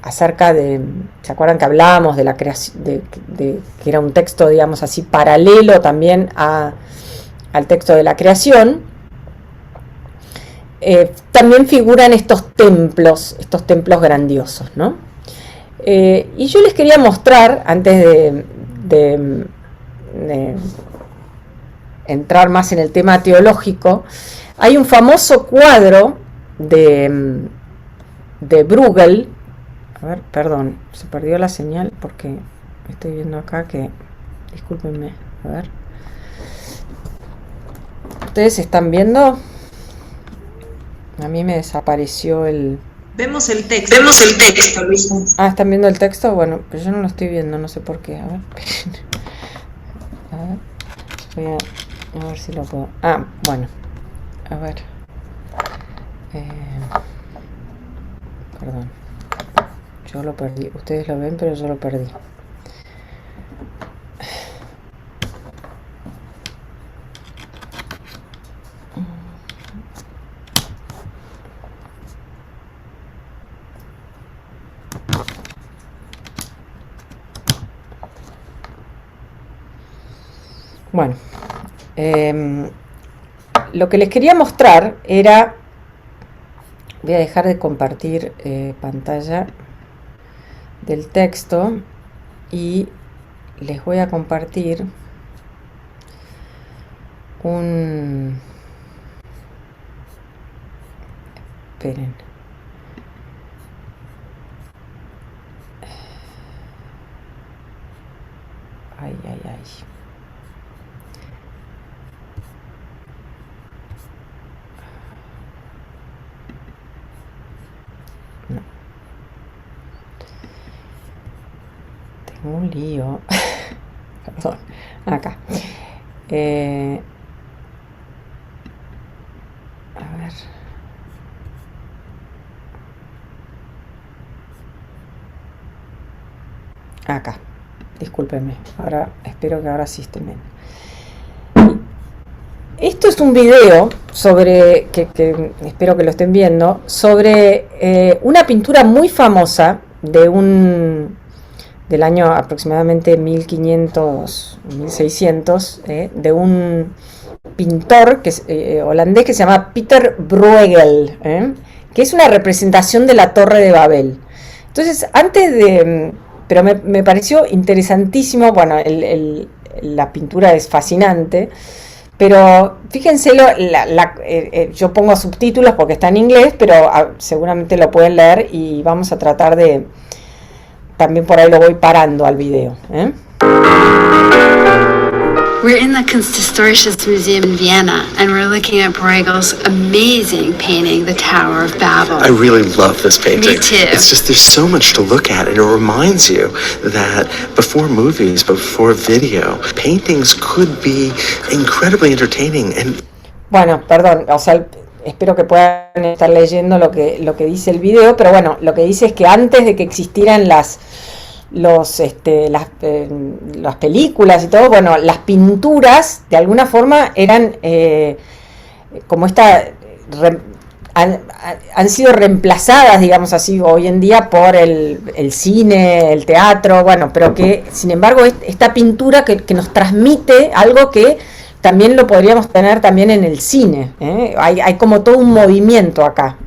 Speaker 1: acerca de, ¿se acuerdan que hablábamos de la creación, que era un texto, digamos así, paralelo también al texto de la creación? También figuran estos templos grandiosos, ¿no? Y yo les quería mostrar, antes de entrar más en el tema teológico, hay un famoso cuadro de Bruegel. A ver, perdón, se perdió la señal porque estoy viendo acá que, discúlpenme, a ver. ¿Ustedes están viendo? A mí me desapareció el...
Speaker 3: Vemos el texto, Luisa.
Speaker 1: Ah, ¿están viendo el texto? Bueno, pero yo no lo estoy viendo, no sé por qué. A ver, voy a ver si lo puedo... Ah, bueno, a ver. Perdón. Yo lo perdí. Ustedes lo ven, pero yo lo perdí. Bueno, lo que les quería mostrar era... Voy a dejar de compartir pantalla del texto y les voy a compartir un... Esperen. Ay. No. Tengo un lío. Perdón. Acá. A ver. Acá. Discúlpenme. Ahora espero que ahora sí esté bien. Esto es un video sobre, que espero que lo estén viendo, sobre una pintura muy famosa del año aproximadamente 1500, 1600, de un pintor holandés que se llama Pieter Bruegel, que es una representación de la Torre de Babel. Entonces, pero me pareció interesantísimo, bueno, la pintura es fascinante, pero fíjense, yo pongo subtítulos porque está en inglés, pero seguramente lo pueden leer y vamos a tratar de, también por ahí lo voy parando al video.
Speaker 4: We're in the Kunsthistorisches Museum in Vienna, and we're looking at Bruegel's amazing painting, The Tower of Babel.
Speaker 5: I really love this painting.
Speaker 4: Me too.
Speaker 5: It's just, there's so much to look at, and it reminds you that before movies, before video, paintings could be incredibly entertaining. And
Speaker 1: bueno, perdón, o sea, espero que puedan estar leyendo lo que dice el video, pero bueno, lo que dice es que antes de que existieran las películas y todo, bueno, las pinturas de alguna forma eran como han sido reemplazadas, digamos así, hoy en día por el cine, el teatro, bueno, pero que sin embargo esta pintura que nos transmite algo que también lo podríamos tener también en el cine, hay como todo un movimiento acá.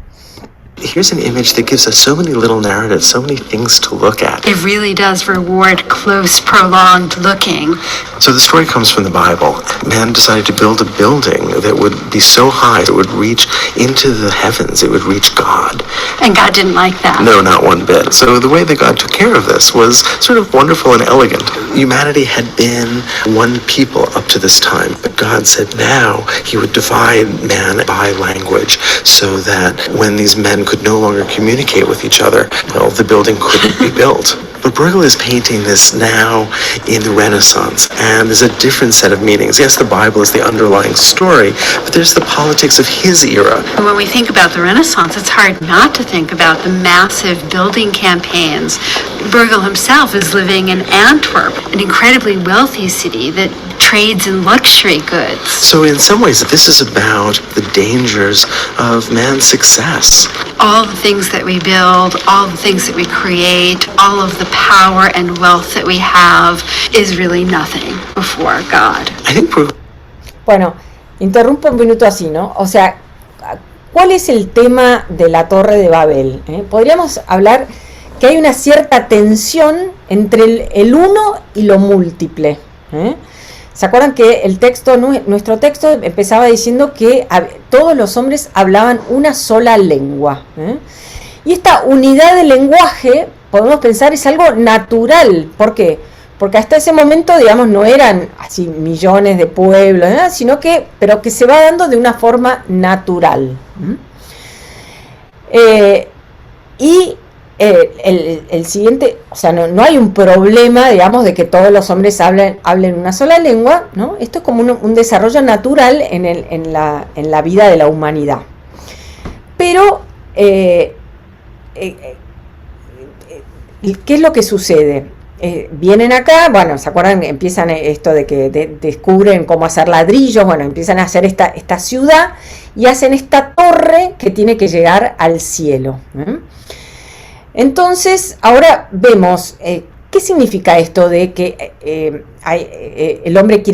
Speaker 5: Here's an image that gives us so many little narratives, so many things to look at.
Speaker 4: It really does reward close, prolonged looking.
Speaker 5: So the story comes from the Bible. Man decided to build a building that would be so high it would reach into the heavens, it would reach God.
Speaker 4: And God didn't like that.
Speaker 5: No, not one bit. So the way that God took care of this was sort of wonderful and elegant. Humanity had been one people up to this time, but God said now he would divide man by language so that when these men could no longer communicate with each other, well, the building couldn't be built. But Bruegel is painting this now in the Renaissance, and there's a different set of meanings. Yes, the Bible is the underlying story, but there's the politics of his era.
Speaker 4: And when we think about the Renaissance, it's hard not to think about the massive building campaigns. Bruegel himself is living in Antwerp, an incredibly wealthy city that trades in luxury goods.
Speaker 5: So in some ways, this is about the dangers of man's success.
Speaker 4: All the things that we build, all the things that we create, all of the power and wealth that we have is really nothing before God.
Speaker 5: I think
Speaker 1: Bueno, interrumpo un minuto así, ¿no? O sea, ¿cuál es el tema de la Torre de Babel? Podríamos hablar que hay una cierta tensión entre el uno y lo múltiple. ¿Se acuerdan que nuestro texto empezaba diciendo que todos los hombres hablaban una sola lengua? Y esta unidad de lenguaje, podemos pensar, es algo natural. ¿Por qué? Porque hasta ese momento, digamos, no eran así millones de pueblos, ¿no? Pero que se va dando de una forma natural. El siguiente, o sea, no hay un problema, digamos, de que todos los hombres hablen una sola lengua, ¿no? Esto es como un desarrollo natural en la vida de la humanidad. Pero, ¿qué es lo que sucede? Vienen acá, bueno, ¿se acuerdan? Empiezan esto de que descubren cómo hacer ladrillos, bueno, empiezan a hacer esta ciudad y hacen esta torre que tiene que llegar al cielo. Entonces, ahora vemos, ¿qué significa esto de que el hombre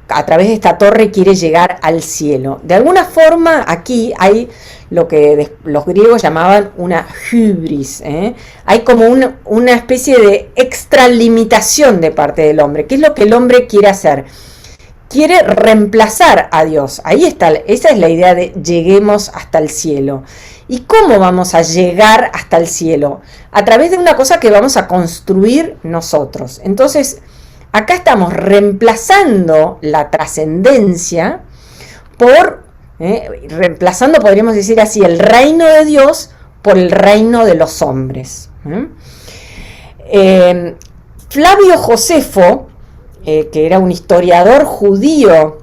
Speaker 1: a través de esta torre quiere llegar al cielo? De alguna forma, aquí hay lo que los griegos llamaban una hybris, hay como una especie de extralimitación de parte del hombre. ¿Qué es lo que el hombre quiere hacer? Quiere reemplazar a Dios. Ahí está, esa es la idea de lleguemos hasta el cielo. ¿Y cómo vamos a llegar hasta el cielo? A través de una cosa que vamos a construir nosotros. Entonces, acá estamos reemplazando la trascendencia reemplazando, podríamos decir así, el reino de Dios por el reino de los hombres. Flavio Josefo que era un historiador judío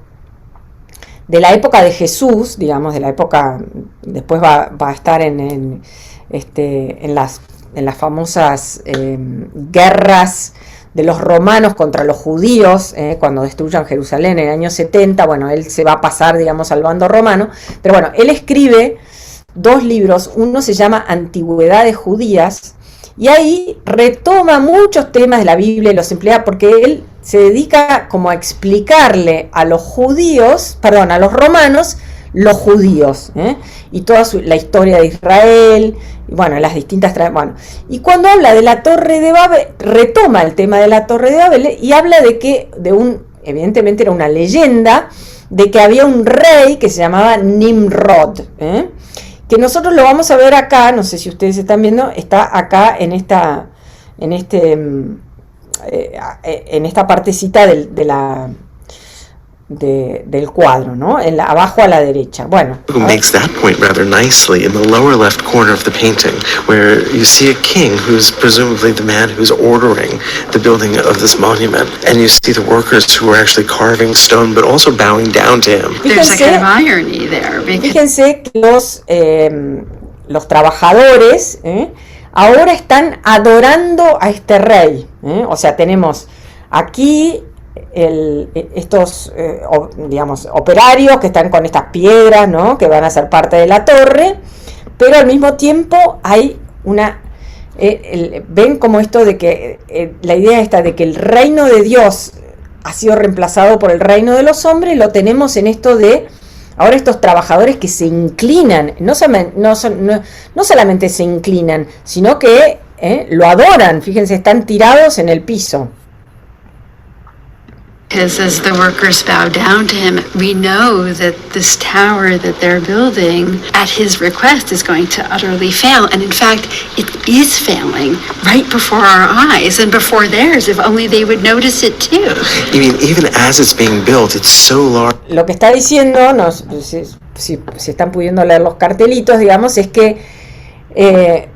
Speaker 1: de la época de Jesús, digamos, de la época, después va a estar en las famosas guerras de los romanos contra los judíos, cuando destruyan Jerusalén en el año 70, bueno, él se va a pasar, digamos, al bando romano, pero bueno, él escribe 2 libros, uno se llama Antigüedades Judías, y ahí retoma muchos temas de la Biblia y los emplea porque él se dedica como a explicarle a los romanos, los judíos, y toda la historia de Israel, y bueno, las distintas bueno, y cuando habla de la Torre de Babel, retoma el tema de la Torre de Babel y habla de que, evidentemente era una leyenda, de que había un rey que se llamaba Nimrod, que nosotros lo vamos a ver acá, no sé si ustedes están viendo, está acá en esta partecita del cuadro, ¿no? Abajo a la derecha. Bueno.
Speaker 5: Who makes that point rather nicely in the lower left corner of the painting, where you see a king who's presumably the man who's ordering the building of this monument, and you see the workers who are actually carving stone, but also bowing down to him.
Speaker 4: There's a kind of irony there.
Speaker 1: Fíjense que los trabajadores ahora están adorando a este rey. O sea, tenemos aquí estos digamos, operarios que están con estas piedras, ¿no? Que van a ser parte de la torre, pero al mismo tiempo hay una ven como esto de que la idea esta de que el reino de Dios ha sido reemplazado por el reino de los hombres, lo tenemos en esto de ahora estos trabajadores que se inclinan, no solamente se inclinan, sino que lo adoran. Fíjense, están tirados en el piso.
Speaker 4: Because as the workers bow down to him, we know that this tower that they're building, at his request, is going to utterly fail. And in fact, it is failing right before our eyes and before theirs, if only they would notice it too.
Speaker 5: You mean, even as it's being built, it's so large.
Speaker 1: Lo que está diciendo, si están pudiendo leer los cartelitos, digamos, es que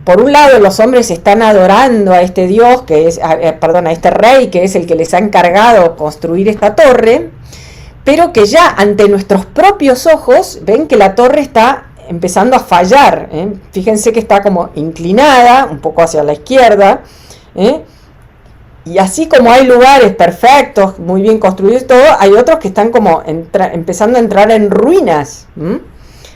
Speaker 1: por un lado los hombres están adorando a este Dios, a este rey que es el que les ha encargado construir esta torre, pero que ya ante nuestros propios ojos ven que la torre está empezando a fallar. Fíjense que está como inclinada un poco hacia la izquierda, y así como hay lugares perfectos, muy bien construidos y todo, hay otros que están como empezando a entrar en ruinas.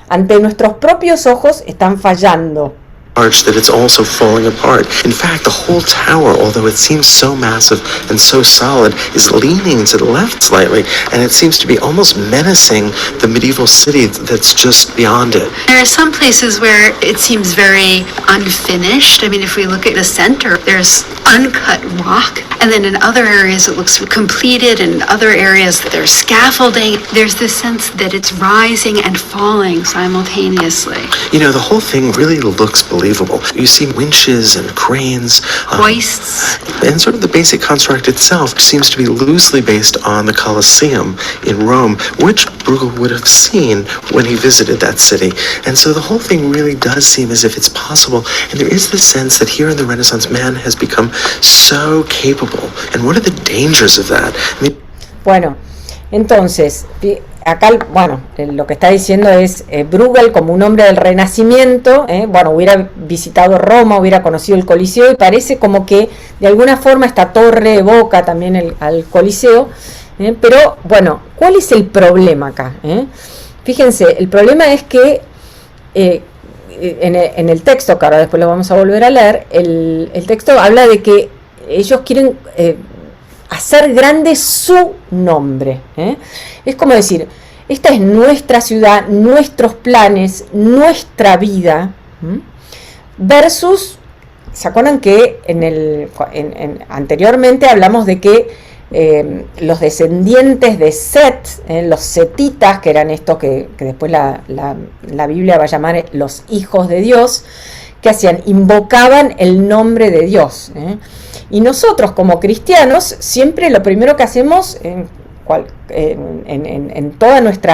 Speaker 1: Ante nuestros propios ojos están fallando.
Speaker 5: That it's also falling apart. In fact, the whole tower, although it seems so massive and so solid, is leaning to the left slightly, and it seems to be almost menacing the medieval city that's just beyond it.
Speaker 4: There are some places where it seems very unfinished. I mean, if we look at the center, there's uncut rock, and then in other areas it looks completed, and in other areas there's scaffolding. There's this sense that it's rising and falling simultaneously.
Speaker 5: You know, the whole thing really looks believable. You see winches and cranes,
Speaker 4: hoists,
Speaker 5: and sort of the basic construct itself seems to be loosely based on the Colosseum in Rome, which Bruegel would have seen when he visited that city. And so the whole thing really does seem as if it's possible, and there is this sense that here in the Renaissance man has become so capable. And what are the dangers of that? I mean,
Speaker 1: bueno, entonces acá, bueno, lo que está diciendo es Bruegel como un hombre del Renacimiento, bueno, hubiera visitado Roma, hubiera conocido el Coliseo, y parece como que de alguna forma esta torre evoca también al Coliseo, pero bueno, ¿cuál es el problema acá? Fíjense, el problema es que en el texto, que ahora después lo vamos a volver a leer, el texto habla de que ellos quieren hacer grande su nombre. Es como decir, esta es nuestra ciudad, nuestros planes, nuestra vida, versus, ¿se acuerdan que anteriormente hablamos de que los descendientes de Set, los setitas, que eran estos que después la Biblia va a llamar los hijos de Dios, que hacían? Invocaban el nombre de Dios. Y nosotros como cristianos siempre lo primero que hacemos en toda nuestro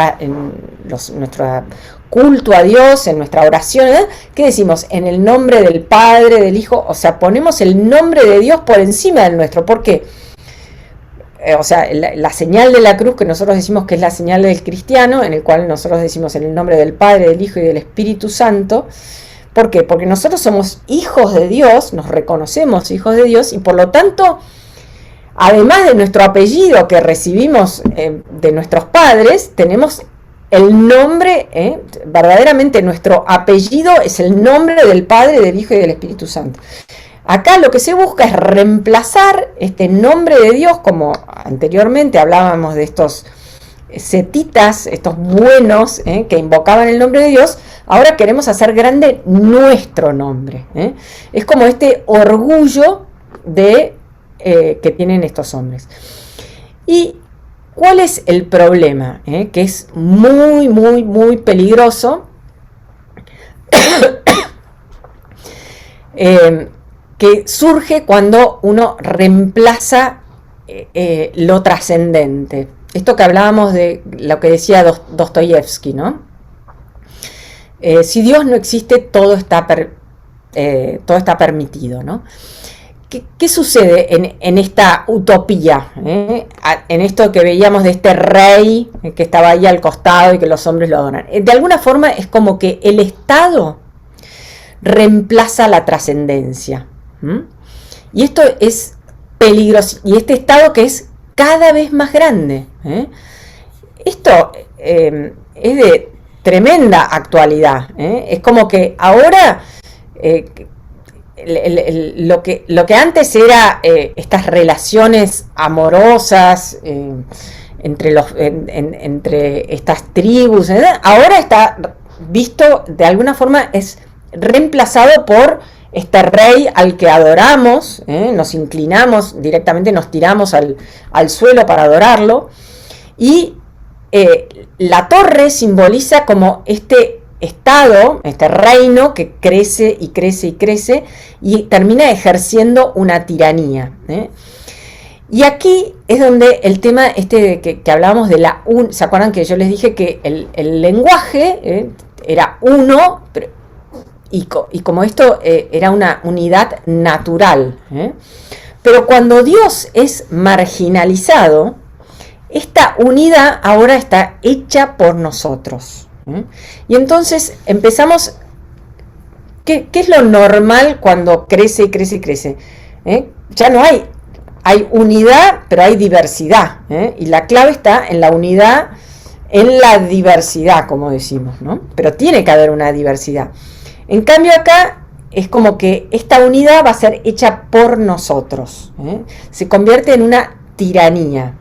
Speaker 1: culto a Dios, en nuestra oración, ¿qué decimos? En el nombre del Padre, del Hijo, o sea, ponemos el nombre de Dios por encima del nuestro. ¿Por qué? o sea, la señal de la cruz, que nosotros decimos que es la señal del cristiano, en el cual nosotros decimos en el nombre del Padre, del Hijo y del Espíritu Santo. ¿Por qué? Porque nosotros somos hijos de Dios, nos reconocemos hijos de Dios, y por lo tanto, además de nuestro apellido que recibimos de nuestros padres, tenemos el nombre, verdaderamente nuestro apellido es el nombre del Padre, del Hijo y del Espíritu Santo. Acá lo que se busca es reemplazar este nombre de Dios, como anteriormente hablábamos de estos setitas, estos buenos que invocaban el nombre de Dios. Ahora queremos hacer grande nuestro nombre. Es como este orgullo que tienen estos hombres. ¿Y cuál es el problema? Que es muy, muy, muy peligroso. Que surge cuando uno reemplaza lo trascendente. Esto que hablábamos de lo que decía Dostoyevsky, ¿no? Si Dios no existe, todo está permitido, ¿no? ¿Qué sucede en esta utopía? En esto que veíamos de este rey que estaba ahí al costado y que los hombres lo adoran. De alguna forma es como que el Estado reemplaza la trascendencia. Y esto es peligroso. Y este Estado que es cada vez más grande. Esto es de tremenda actualidad. Es como que ahora lo que antes era estas relaciones amorosas entre estas tribus, ahora está visto de alguna forma, es reemplazado por este rey al que adoramos, nos inclinamos directamente, nos tiramos al suelo para adorarlo, y la torre simboliza como este Estado, este reino que crece y crece y crece y termina ejerciendo una tiranía. Y aquí es donde el tema que hablábamos de ¿se acuerdan que yo les dije que el lenguaje era uno, y como esto era una unidad natural? Pero cuando Dios es marginalizado, esta unidad ahora está hecha por nosotros. Y entonces empezamos, ¿qué es lo normal cuando crece y crece y crece? Ya no hay unidad, pero hay diversidad, y la clave está en la unidad, en la diversidad, como decimos, ¿no? Pero tiene que haber una diversidad. En cambio acá es como que esta unidad va a ser hecha por nosotros, se convierte en una tiranía.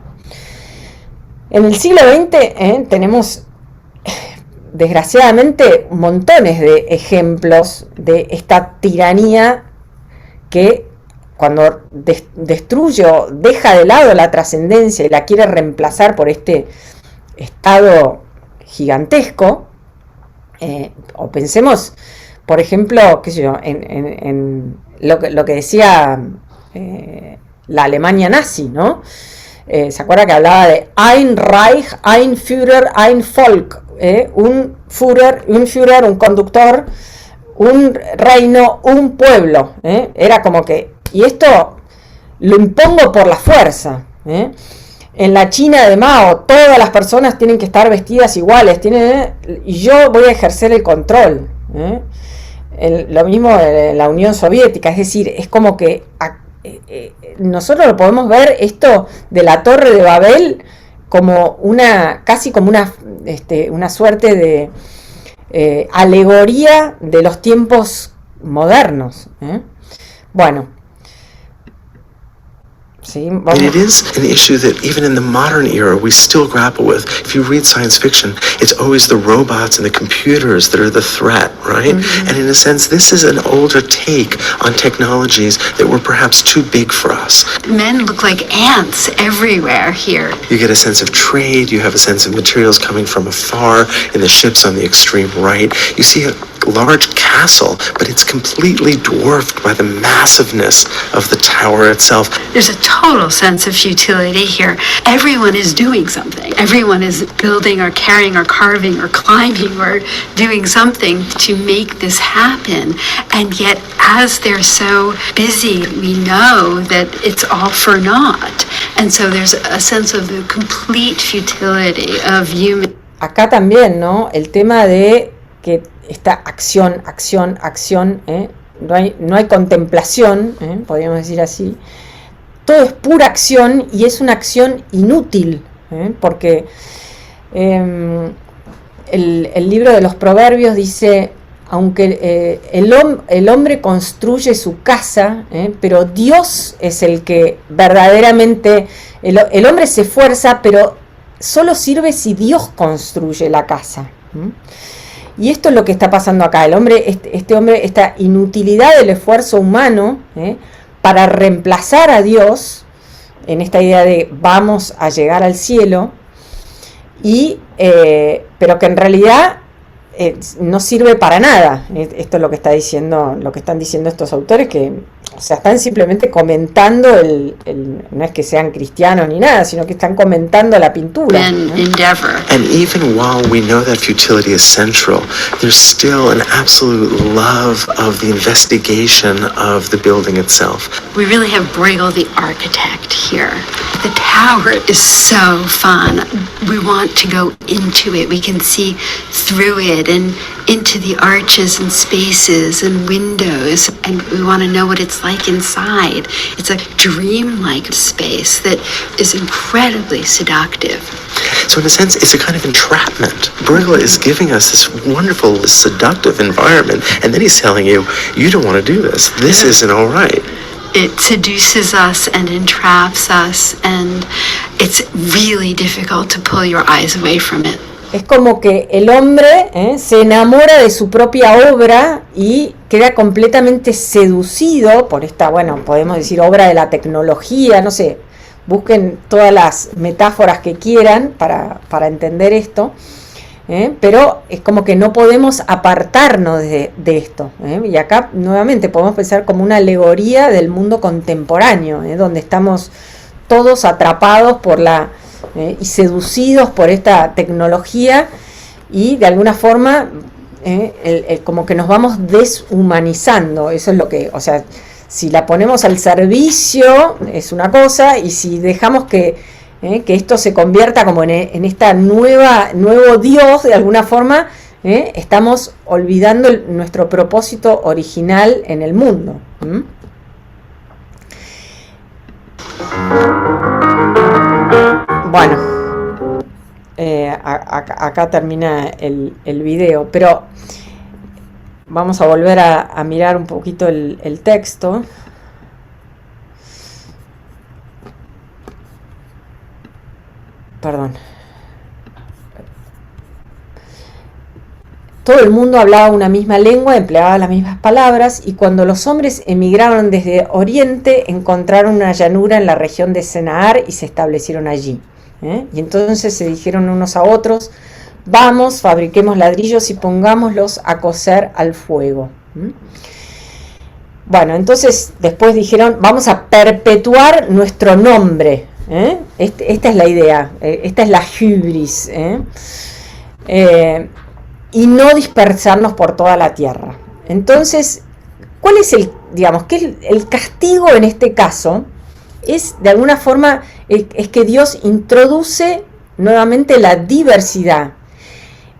Speaker 1: En el siglo XX tenemos desgraciadamente montones de ejemplos de esta tiranía que cuando destruye o deja de lado la trascendencia y la quiere reemplazar por este Estado gigantesco, o pensemos, por ejemplo, qué sé yo, en lo que decía la Alemania nazi, ¿no? ¿Se acuerda que hablaba de Ein Reich, ein Führer, ein Volk? Un Führer, un conductor, un reino, un pueblo. Era como que, y esto lo impongo por la fuerza. En la China de Mao, todas las personas tienen que estar vestidas iguales, y yo voy a ejercer el control. Lo mismo en la Unión Soviética, es decir, es como que nosotros lo podemos ver esto de la Torre de Babel como casi como una suerte de alegoría de los tiempos modernos. Bueno. And
Speaker 5: it is an issue that even in the modern era we still grapple with. If you read science fiction, it's always the robots and the computers that are the threat, right? Mm-hmm. And in a sense, this is an older take on technologies that were perhaps too big for us.
Speaker 4: Men look like ants everywhere here.
Speaker 5: You get a sense of trade, you have a sense of materials coming from afar in the ships on the extreme right. You see a large castle, but it's completely dwarfed by the massiveness of the tower itself.
Speaker 4: There's a total sense of futility here. Everyone is doing something. Everyone is building or carrying or carving or climbing or doing something to make this happen. And yet, as they're so busy, we know that it's all for naught. And so there's a sense of the complete futility of human.
Speaker 1: Acá también, ¿no? El tema de que esta acción, no hay contemplación, podríamos decir así. Todo es pura acción y es una acción inútil, porque el libro de los Proverbios dice, aunque el hombre construye su casa, pero Dios es el que verdaderamente, el hombre se esfuerza, pero solo sirve si Dios construye la casa. Y esto es lo que está pasando acá. El hombre, este hombre, esta inutilidad del esfuerzo humano para reemplazar a Dios, en esta idea de vamos a llegar al cielo, pero que en realidad no sirve para nada. Esto es lo que está diciendo, lo que están diciendo estos autores, que están simplemente comentando no es que sean cristianos ni nada, sino que están comentando la pintura.
Speaker 5: And even while we know that futility is central, there's still an absolute love of the investigation of the building itself.
Speaker 4: We really have Bruegel the architect here. The tower is so fun. We want to go into it. We can see through it and into the arches and spaces and windows, and we want to know what it's like inside. It's a dream-like space that is incredibly seductive.
Speaker 5: So in a sense, it's a kind of entrapment. Bruegel is giving us this wonderful, seductive environment, and then he's telling you, you don't want to do this. This isn't all right.
Speaker 4: It seduces us and entraps us, and it's really difficult to pull your eyes away from it.
Speaker 1: Es como que el hombre se enamora de su propia obra y queda completamente seducido por esta, bueno, podemos decir obra de la tecnología, no sé, busquen todas las metáforas que quieran para entender esto, pero es como que no podemos apartarnos de esto, y acá nuevamente podemos pensar como una alegoría del mundo contemporáneo, donde estamos todos atrapados por y seducidos por esta tecnología, y de alguna forma como que nos vamos deshumanizando. Eso es lo que, o sea, si la ponemos al servicio es una cosa, y si dejamos que esto se convierta como en esta nuevo Dios, de alguna forma, estamos olvidando nuestro propósito original en el mundo. Bueno, acá termina el video, pero vamos a volver a mirar un poquito el texto. Perdón. Todo el mundo hablaba una misma lengua, empleaba las mismas palabras, y cuando los hombres emigraron desde Oriente, encontraron una llanura en la región de Sennaar y se establecieron allí. Y entonces se dijeron unos a otros, vamos, fabriquemos ladrillos y pongámoslos a cocer al fuego. Bueno, entonces después dijeron, vamos a perpetuar nuestro nombre. Esta es la idea, esta es la hubris. Y no dispersarnos por toda la tierra. Entonces, ¿cuál es qué es el castigo en este caso? Es, de alguna forma, es que Dios introduce nuevamente la diversidad.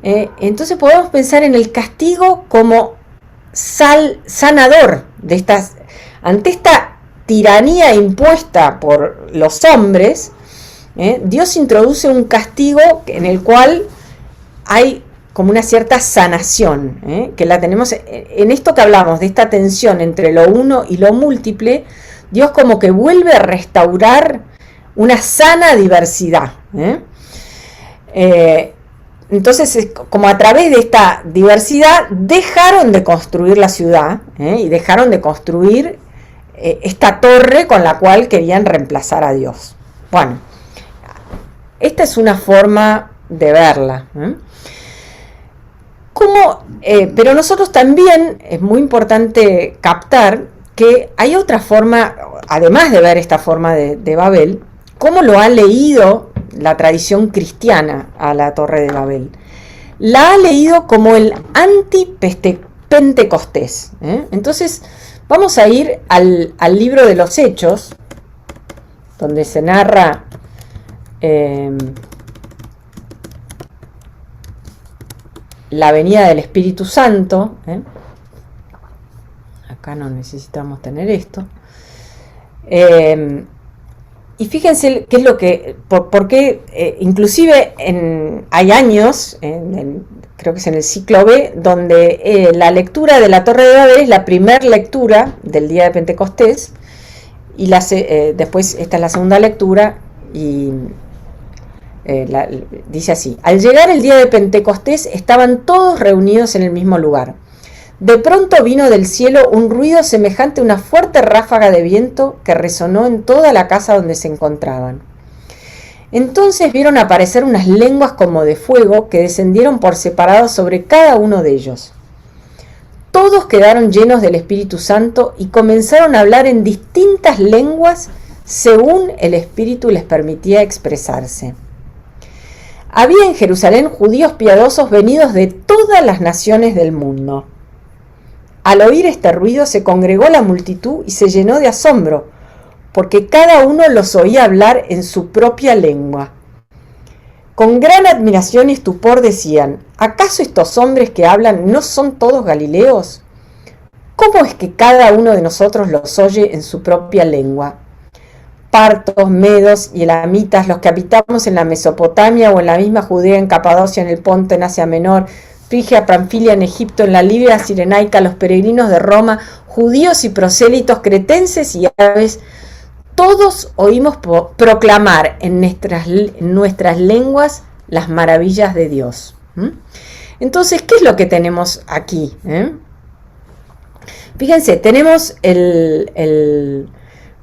Speaker 1: Entonces podemos pensar en el castigo como sanador ante esta tiranía impuesta por los hombres. Dios introduce un castigo en el cual hay como una cierta sanación, que la tenemos en esto que hablamos, de esta tensión entre lo uno y lo múltiple. Dios como que vuelve a restaurar una sana diversidad. Entonces, como a través de esta diversidad, dejaron de construir la ciudad, y dejaron de construir esta torre con la cual querían reemplazar a Dios. Bueno, esta es una forma de verla. Pero nosotros también es muy importante captar que hay otra forma, además de ver esta forma de Babel, cómo lo ha leído la tradición cristiana a la Torre de Babel. La ha leído como el anti-Pentecostés. Entonces vamos a ir al libro de los Hechos, donde se narra la venida del Espíritu Santo. Acá no necesitamos tener esto. Y fíjense qué es lo que, por qué, inclusive hay años, creo que es en el ciclo B, donde la lectura de la Torre de Babel es la primera lectura del día de Pentecostés, y después esta es la segunda lectura, y dice así: al llegar el día de Pentecostés estaban todos reunidos en el mismo lugar. De pronto vino del cielo un ruido semejante a una fuerte ráfaga de viento que resonó en toda la casa donde se encontraban. Entonces vieron aparecer unas lenguas como de fuego que descendieron por separado sobre cada uno de ellos. Todos quedaron llenos del Espíritu Santo y comenzaron a hablar en distintas lenguas según el Espíritu les permitía expresarse. Había en Jerusalén judíos piadosos venidos de todas las naciones del mundo. Al oír este ruido se congregó la multitud y se llenó de asombro, porque cada uno los oía hablar en su propia lengua. Con gran admiración y estupor decían: ¿acaso estos hombres que hablan no son todos galileos? ¿Cómo es que cada uno de nosotros los oye en su propia lengua? Partos, medos y elamitas, los que habitamos en la Mesopotamia o en la misma Judea, en Capadocia, en el Ponto, en Asia Menor, Frigia, Panfilia, en Egipto, en la Libia Cirenaica, los peregrinos de Roma, judíos y prosélitos, cretenses y árabes, todos oímos proclamar en nuestras lenguas las maravillas de Dios. Entonces, ¿qué es lo que tenemos aquí? Fíjense, tenemos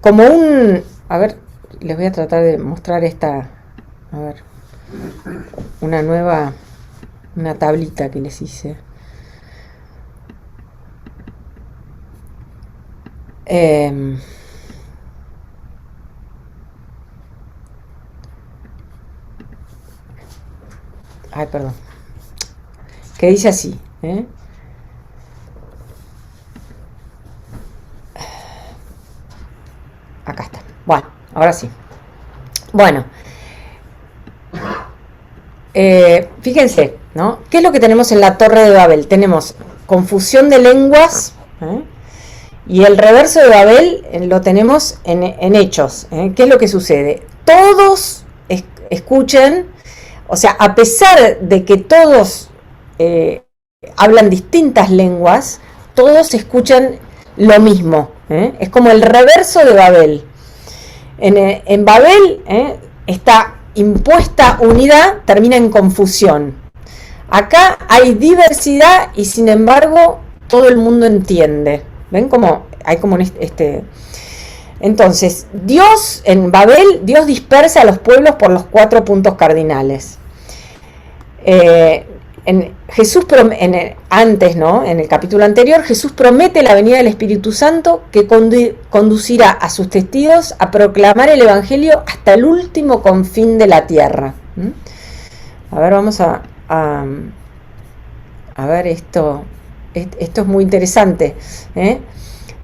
Speaker 1: como un... A ver, les voy a tratar de mostrar esta... A ver, una tablita que les hice. Ay, perdón. Que dice así, Acá está. Bueno, ahora sí. Bueno. Fíjense, ¿no? ¿Qué es lo que tenemos en la Torre de Babel? Tenemos confusión de lenguas, y el reverso de Babel lo tenemos en Hechos. ¿Qué es lo que sucede? Todos escuchan, o sea, a pesar de que todos hablan distintas lenguas, todos escuchan lo mismo. Es como el reverso de Babel. En Babel está impuesta unidad, termina en confusión. Acá hay diversidad y sin embargo todo el mundo entiende. ¿Ven cómo hay como Entonces, Dios en Babel, Dios dispersa a los pueblos por los 4 puntos cardinales. Antes, ¿no? En el capítulo anterior, Jesús promete la venida del Espíritu Santo que conducirá a sus testigos a proclamar el Evangelio hasta el último confín de la tierra. A ver, vamos a ver esto. Esto es muy interesante.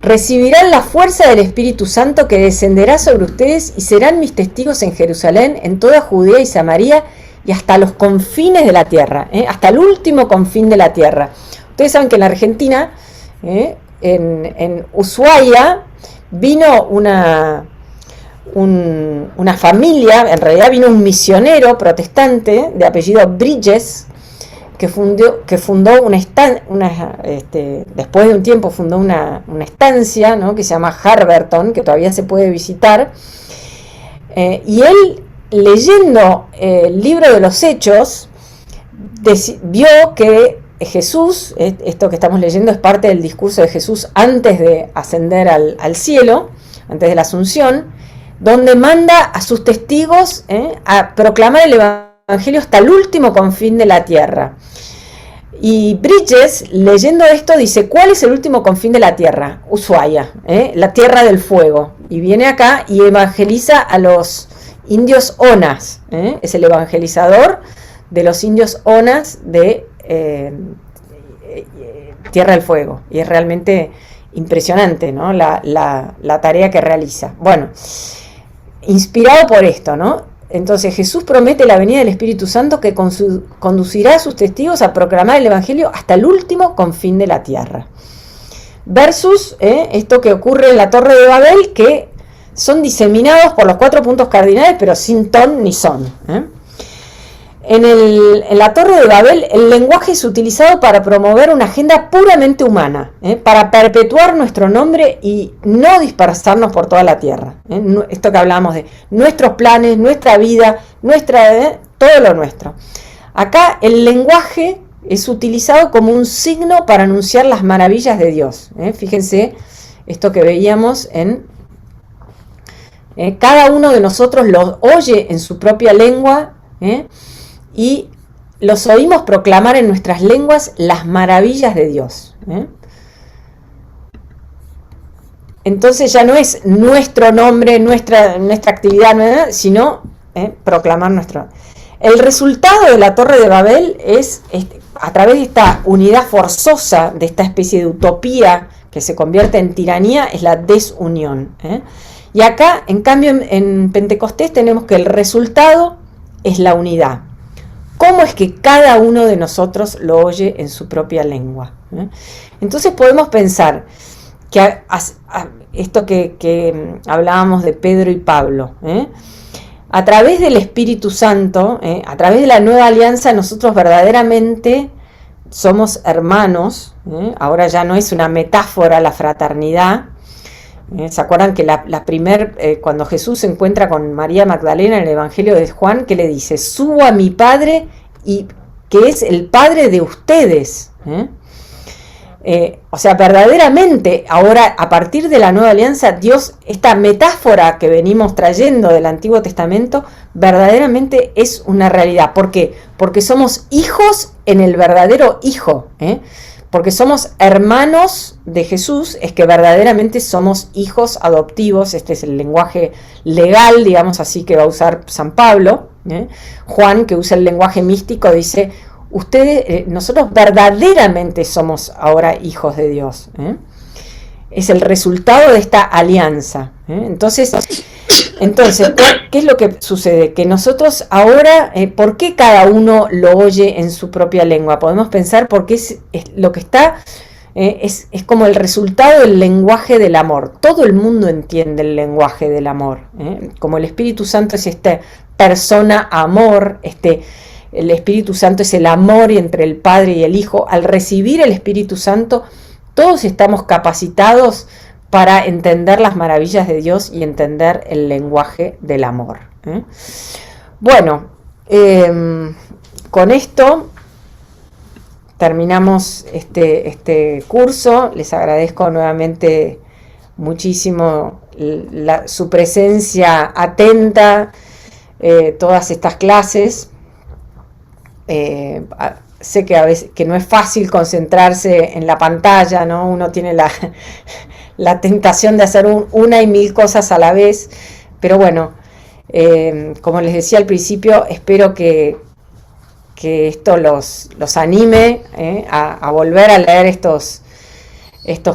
Speaker 1: Recibirán la fuerza del Espíritu Santo que descenderá sobre ustedes y serán mis testigos en Jerusalén, en toda Judea y Samaria y hasta los confines de la tierra, hasta el último confín de la tierra. Ustedes saben que en la Argentina, en Ushuaia, vino una familia, en realidad vino un misionero protestante de apellido Bridges, que fundó después de un tiempo fundó una estancia, ¿no? Que se llama Harberton, que todavía se puede visitar, y él, leyendo el libro de los Hechos, vio que Jesús, esto que estamos leyendo es parte del discurso de Jesús antes de ascender al cielo, antes de la Asunción, donde manda a sus testigos a proclamar el Evangelio hasta el último confín de la tierra. Y Bridges, leyendo esto, dice: ¿cuál es el último confín de la tierra? Ushuaia, la tierra del fuego. Y viene acá y evangeliza a los indios Onas, es el evangelizador de los indios Onas de Tierra del Fuego, y es realmente impresionante, ¿no? la tarea que realiza. Bueno, inspirado por esto, ¿no? Entonces Jesús promete la venida del Espíritu Santo que conducirá a sus testigos a proclamar el Evangelio hasta el último confín de la tierra. Versus esto que ocurre en la Torre de Babel, que son diseminados por los 4 puntos cardinales, pero sin ton ni son. En la Torre de Babel, el lenguaje es utilizado para promover una agenda puramente humana, para perpetuar nuestro nombre y no dispersarnos por toda la tierra. Esto que hablábamos de nuestros planes, nuestra vida, todo lo nuestro. Acá el lenguaje es utilizado como un signo para anunciar las maravillas de Dios. Fíjense esto que veíamos en... cada uno de nosotros lo oye en su propia lengua, y los oímos proclamar en nuestras lenguas las maravillas de Dios. Entonces ya no es nuestro nombre, nuestra actividad, sino proclamar nuestro. El resultado de la Torre de Babel es, a través de esta unidad forzosa, de esta especie de utopía que se convierte en tiranía, es la desunión. Y acá, en cambio, en Pentecostés tenemos que el resultado es la unidad. ¿Cómo es que cada uno de nosotros lo oye en su propia lengua? Entonces podemos pensar que esto que hablábamos de Pedro y Pablo, a través del Espíritu Santo, a través de la nueva alianza, nosotros verdaderamente somos hermanos. Ahora ya no es una metáfora la fraternidad. ¿Se acuerdan que cuando Jesús se encuentra con María Magdalena en el Evangelio de Juan, que le dice, subo a mi Padre, y que es el Padre de ustedes? O sea, verdaderamente, ahora a partir de la nueva alianza, Dios, esta metáfora que venimos trayendo del Antiguo Testamento, verdaderamente es una realidad. ¿Por qué? Porque somos hijos en el verdadero Hijo, porque somos hermanos de Jesús, es que verdaderamente somos hijos adoptivos. Este es el lenguaje legal, digamos así, que va a usar San Pablo. Juan, que usa el lenguaje místico, dice, nosotros verdaderamente somos ahora hijos de Dios. Es el resultado de esta alianza. Entonces, ¿qué es lo que sucede? Que nosotros ahora, ¿por qué cada uno lo oye en su propia lengua? Podemos pensar porque es lo que está, es como el resultado del lenguaje del amor. Todo el mundo entiende el lenguaje del amor. Como el Espíritu Santo es esta persona amor, el Espíritu Santo es el amor entre el Padre y el Hijo. Al recibir el Espíritu Santo, todos estamos capacitados para entender las maravillas de Dios y entender el lenguaje del amor. Bueno, con esto terminamos este curso. Les agradezco nuevamente muchísimo su presencia atenta, todas estas clases. Sé que a veces que no es fácil concentrarse en la pantalla, ¿no? Uno tiene la tentación de hacer una y mil cosas a la vez, pero bueno, como les decía al principio, espero que esto los anime a volver a leer estos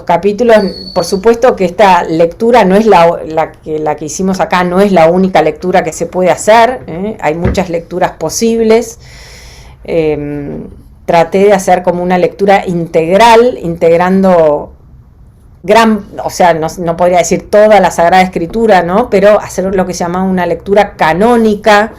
Speaker 1: capítulos. Por supuesto que esta lectura no es la que hicimos acá, no es la única lectura que se puede hacer, hay muchas lecturas posibles. Traté de hacer como una lectura integral, integrando o sea, no podría decir toda la Sagrada Escritura, ¿no? Pero hacer lo que se llama una lectura canónica,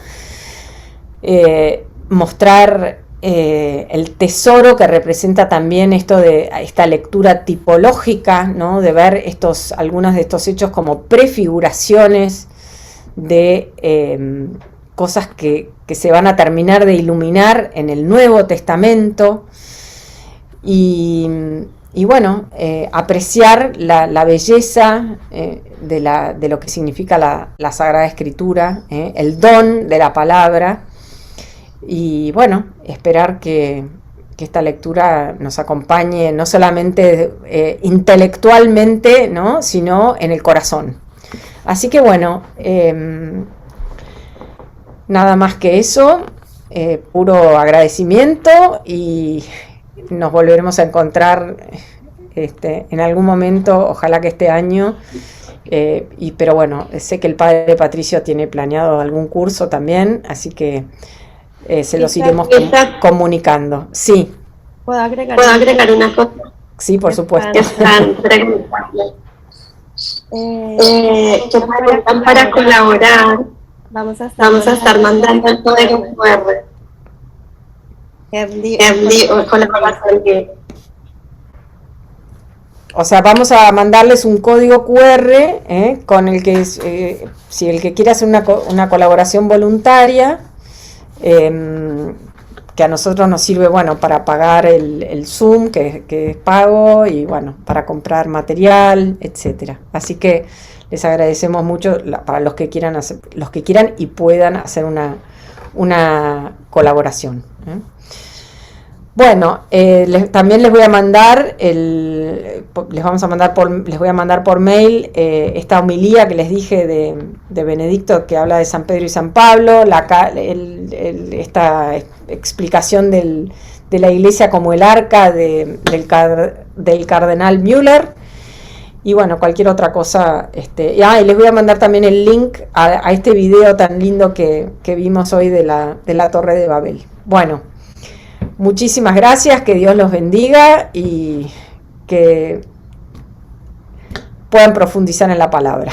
Speaker 1: mostrar el tesoro que representa también esto de esta lectura tipológica, ¿no? De ver algunos de estos hechos como prefiguraciones de cosas que se van a terminar de iluminar en el Nuevo Testamento, y bueno, apreciar la belleza de lo que significa la Sagrada Escritura, el don de la palabra, y bueno, esperar que esta lectura nos acompañe no solamente intelectualmente, ¿no? Sino en el corazón. Así que bueno, nada más que eso, puro agradecimiento, y nos volveremos a encontrar en algún momento, ojalá que este año, Pero bueno, sé que el padre Patricio tiene planeado algún curso también, así que se los iremos comunicando. Sí.
Speaker 6: ¿Puedo agregar una cosa?
Speaker 1: Sí, por supuesto.
Speaker 6: Están preguntando. ¿Qué preguntan para colaborar? Vamos a estar mandando el código QR. o colaboración que
Speaker 1: O sea, vamos a mandarles un código QR con el que, si el que quiere hacer una colaboración voluntaria, que a nosotros nos sirve, bueno, para pagar el Zoom, que es pago, y bueno, para comprar material, etcétera. Así que les agradecemos mucho para los que quieran y puedan hacer una colaboración. Bueno, también les voy a mandar les voy a mandar por mail esta homilía que les dije de Benedicto, que habla de San Pedro y San Pablo, esta explicación de la iglesia como el arca del cardenal Müller, y bueno, cualquier otra cosa. Y les voy a mandar también el link a este video tan lindo que vimos hoy de la Torre de Babel. Bueno, muchísimas gracias, que Dios los bendiga y que puedan profundizar en la palabra.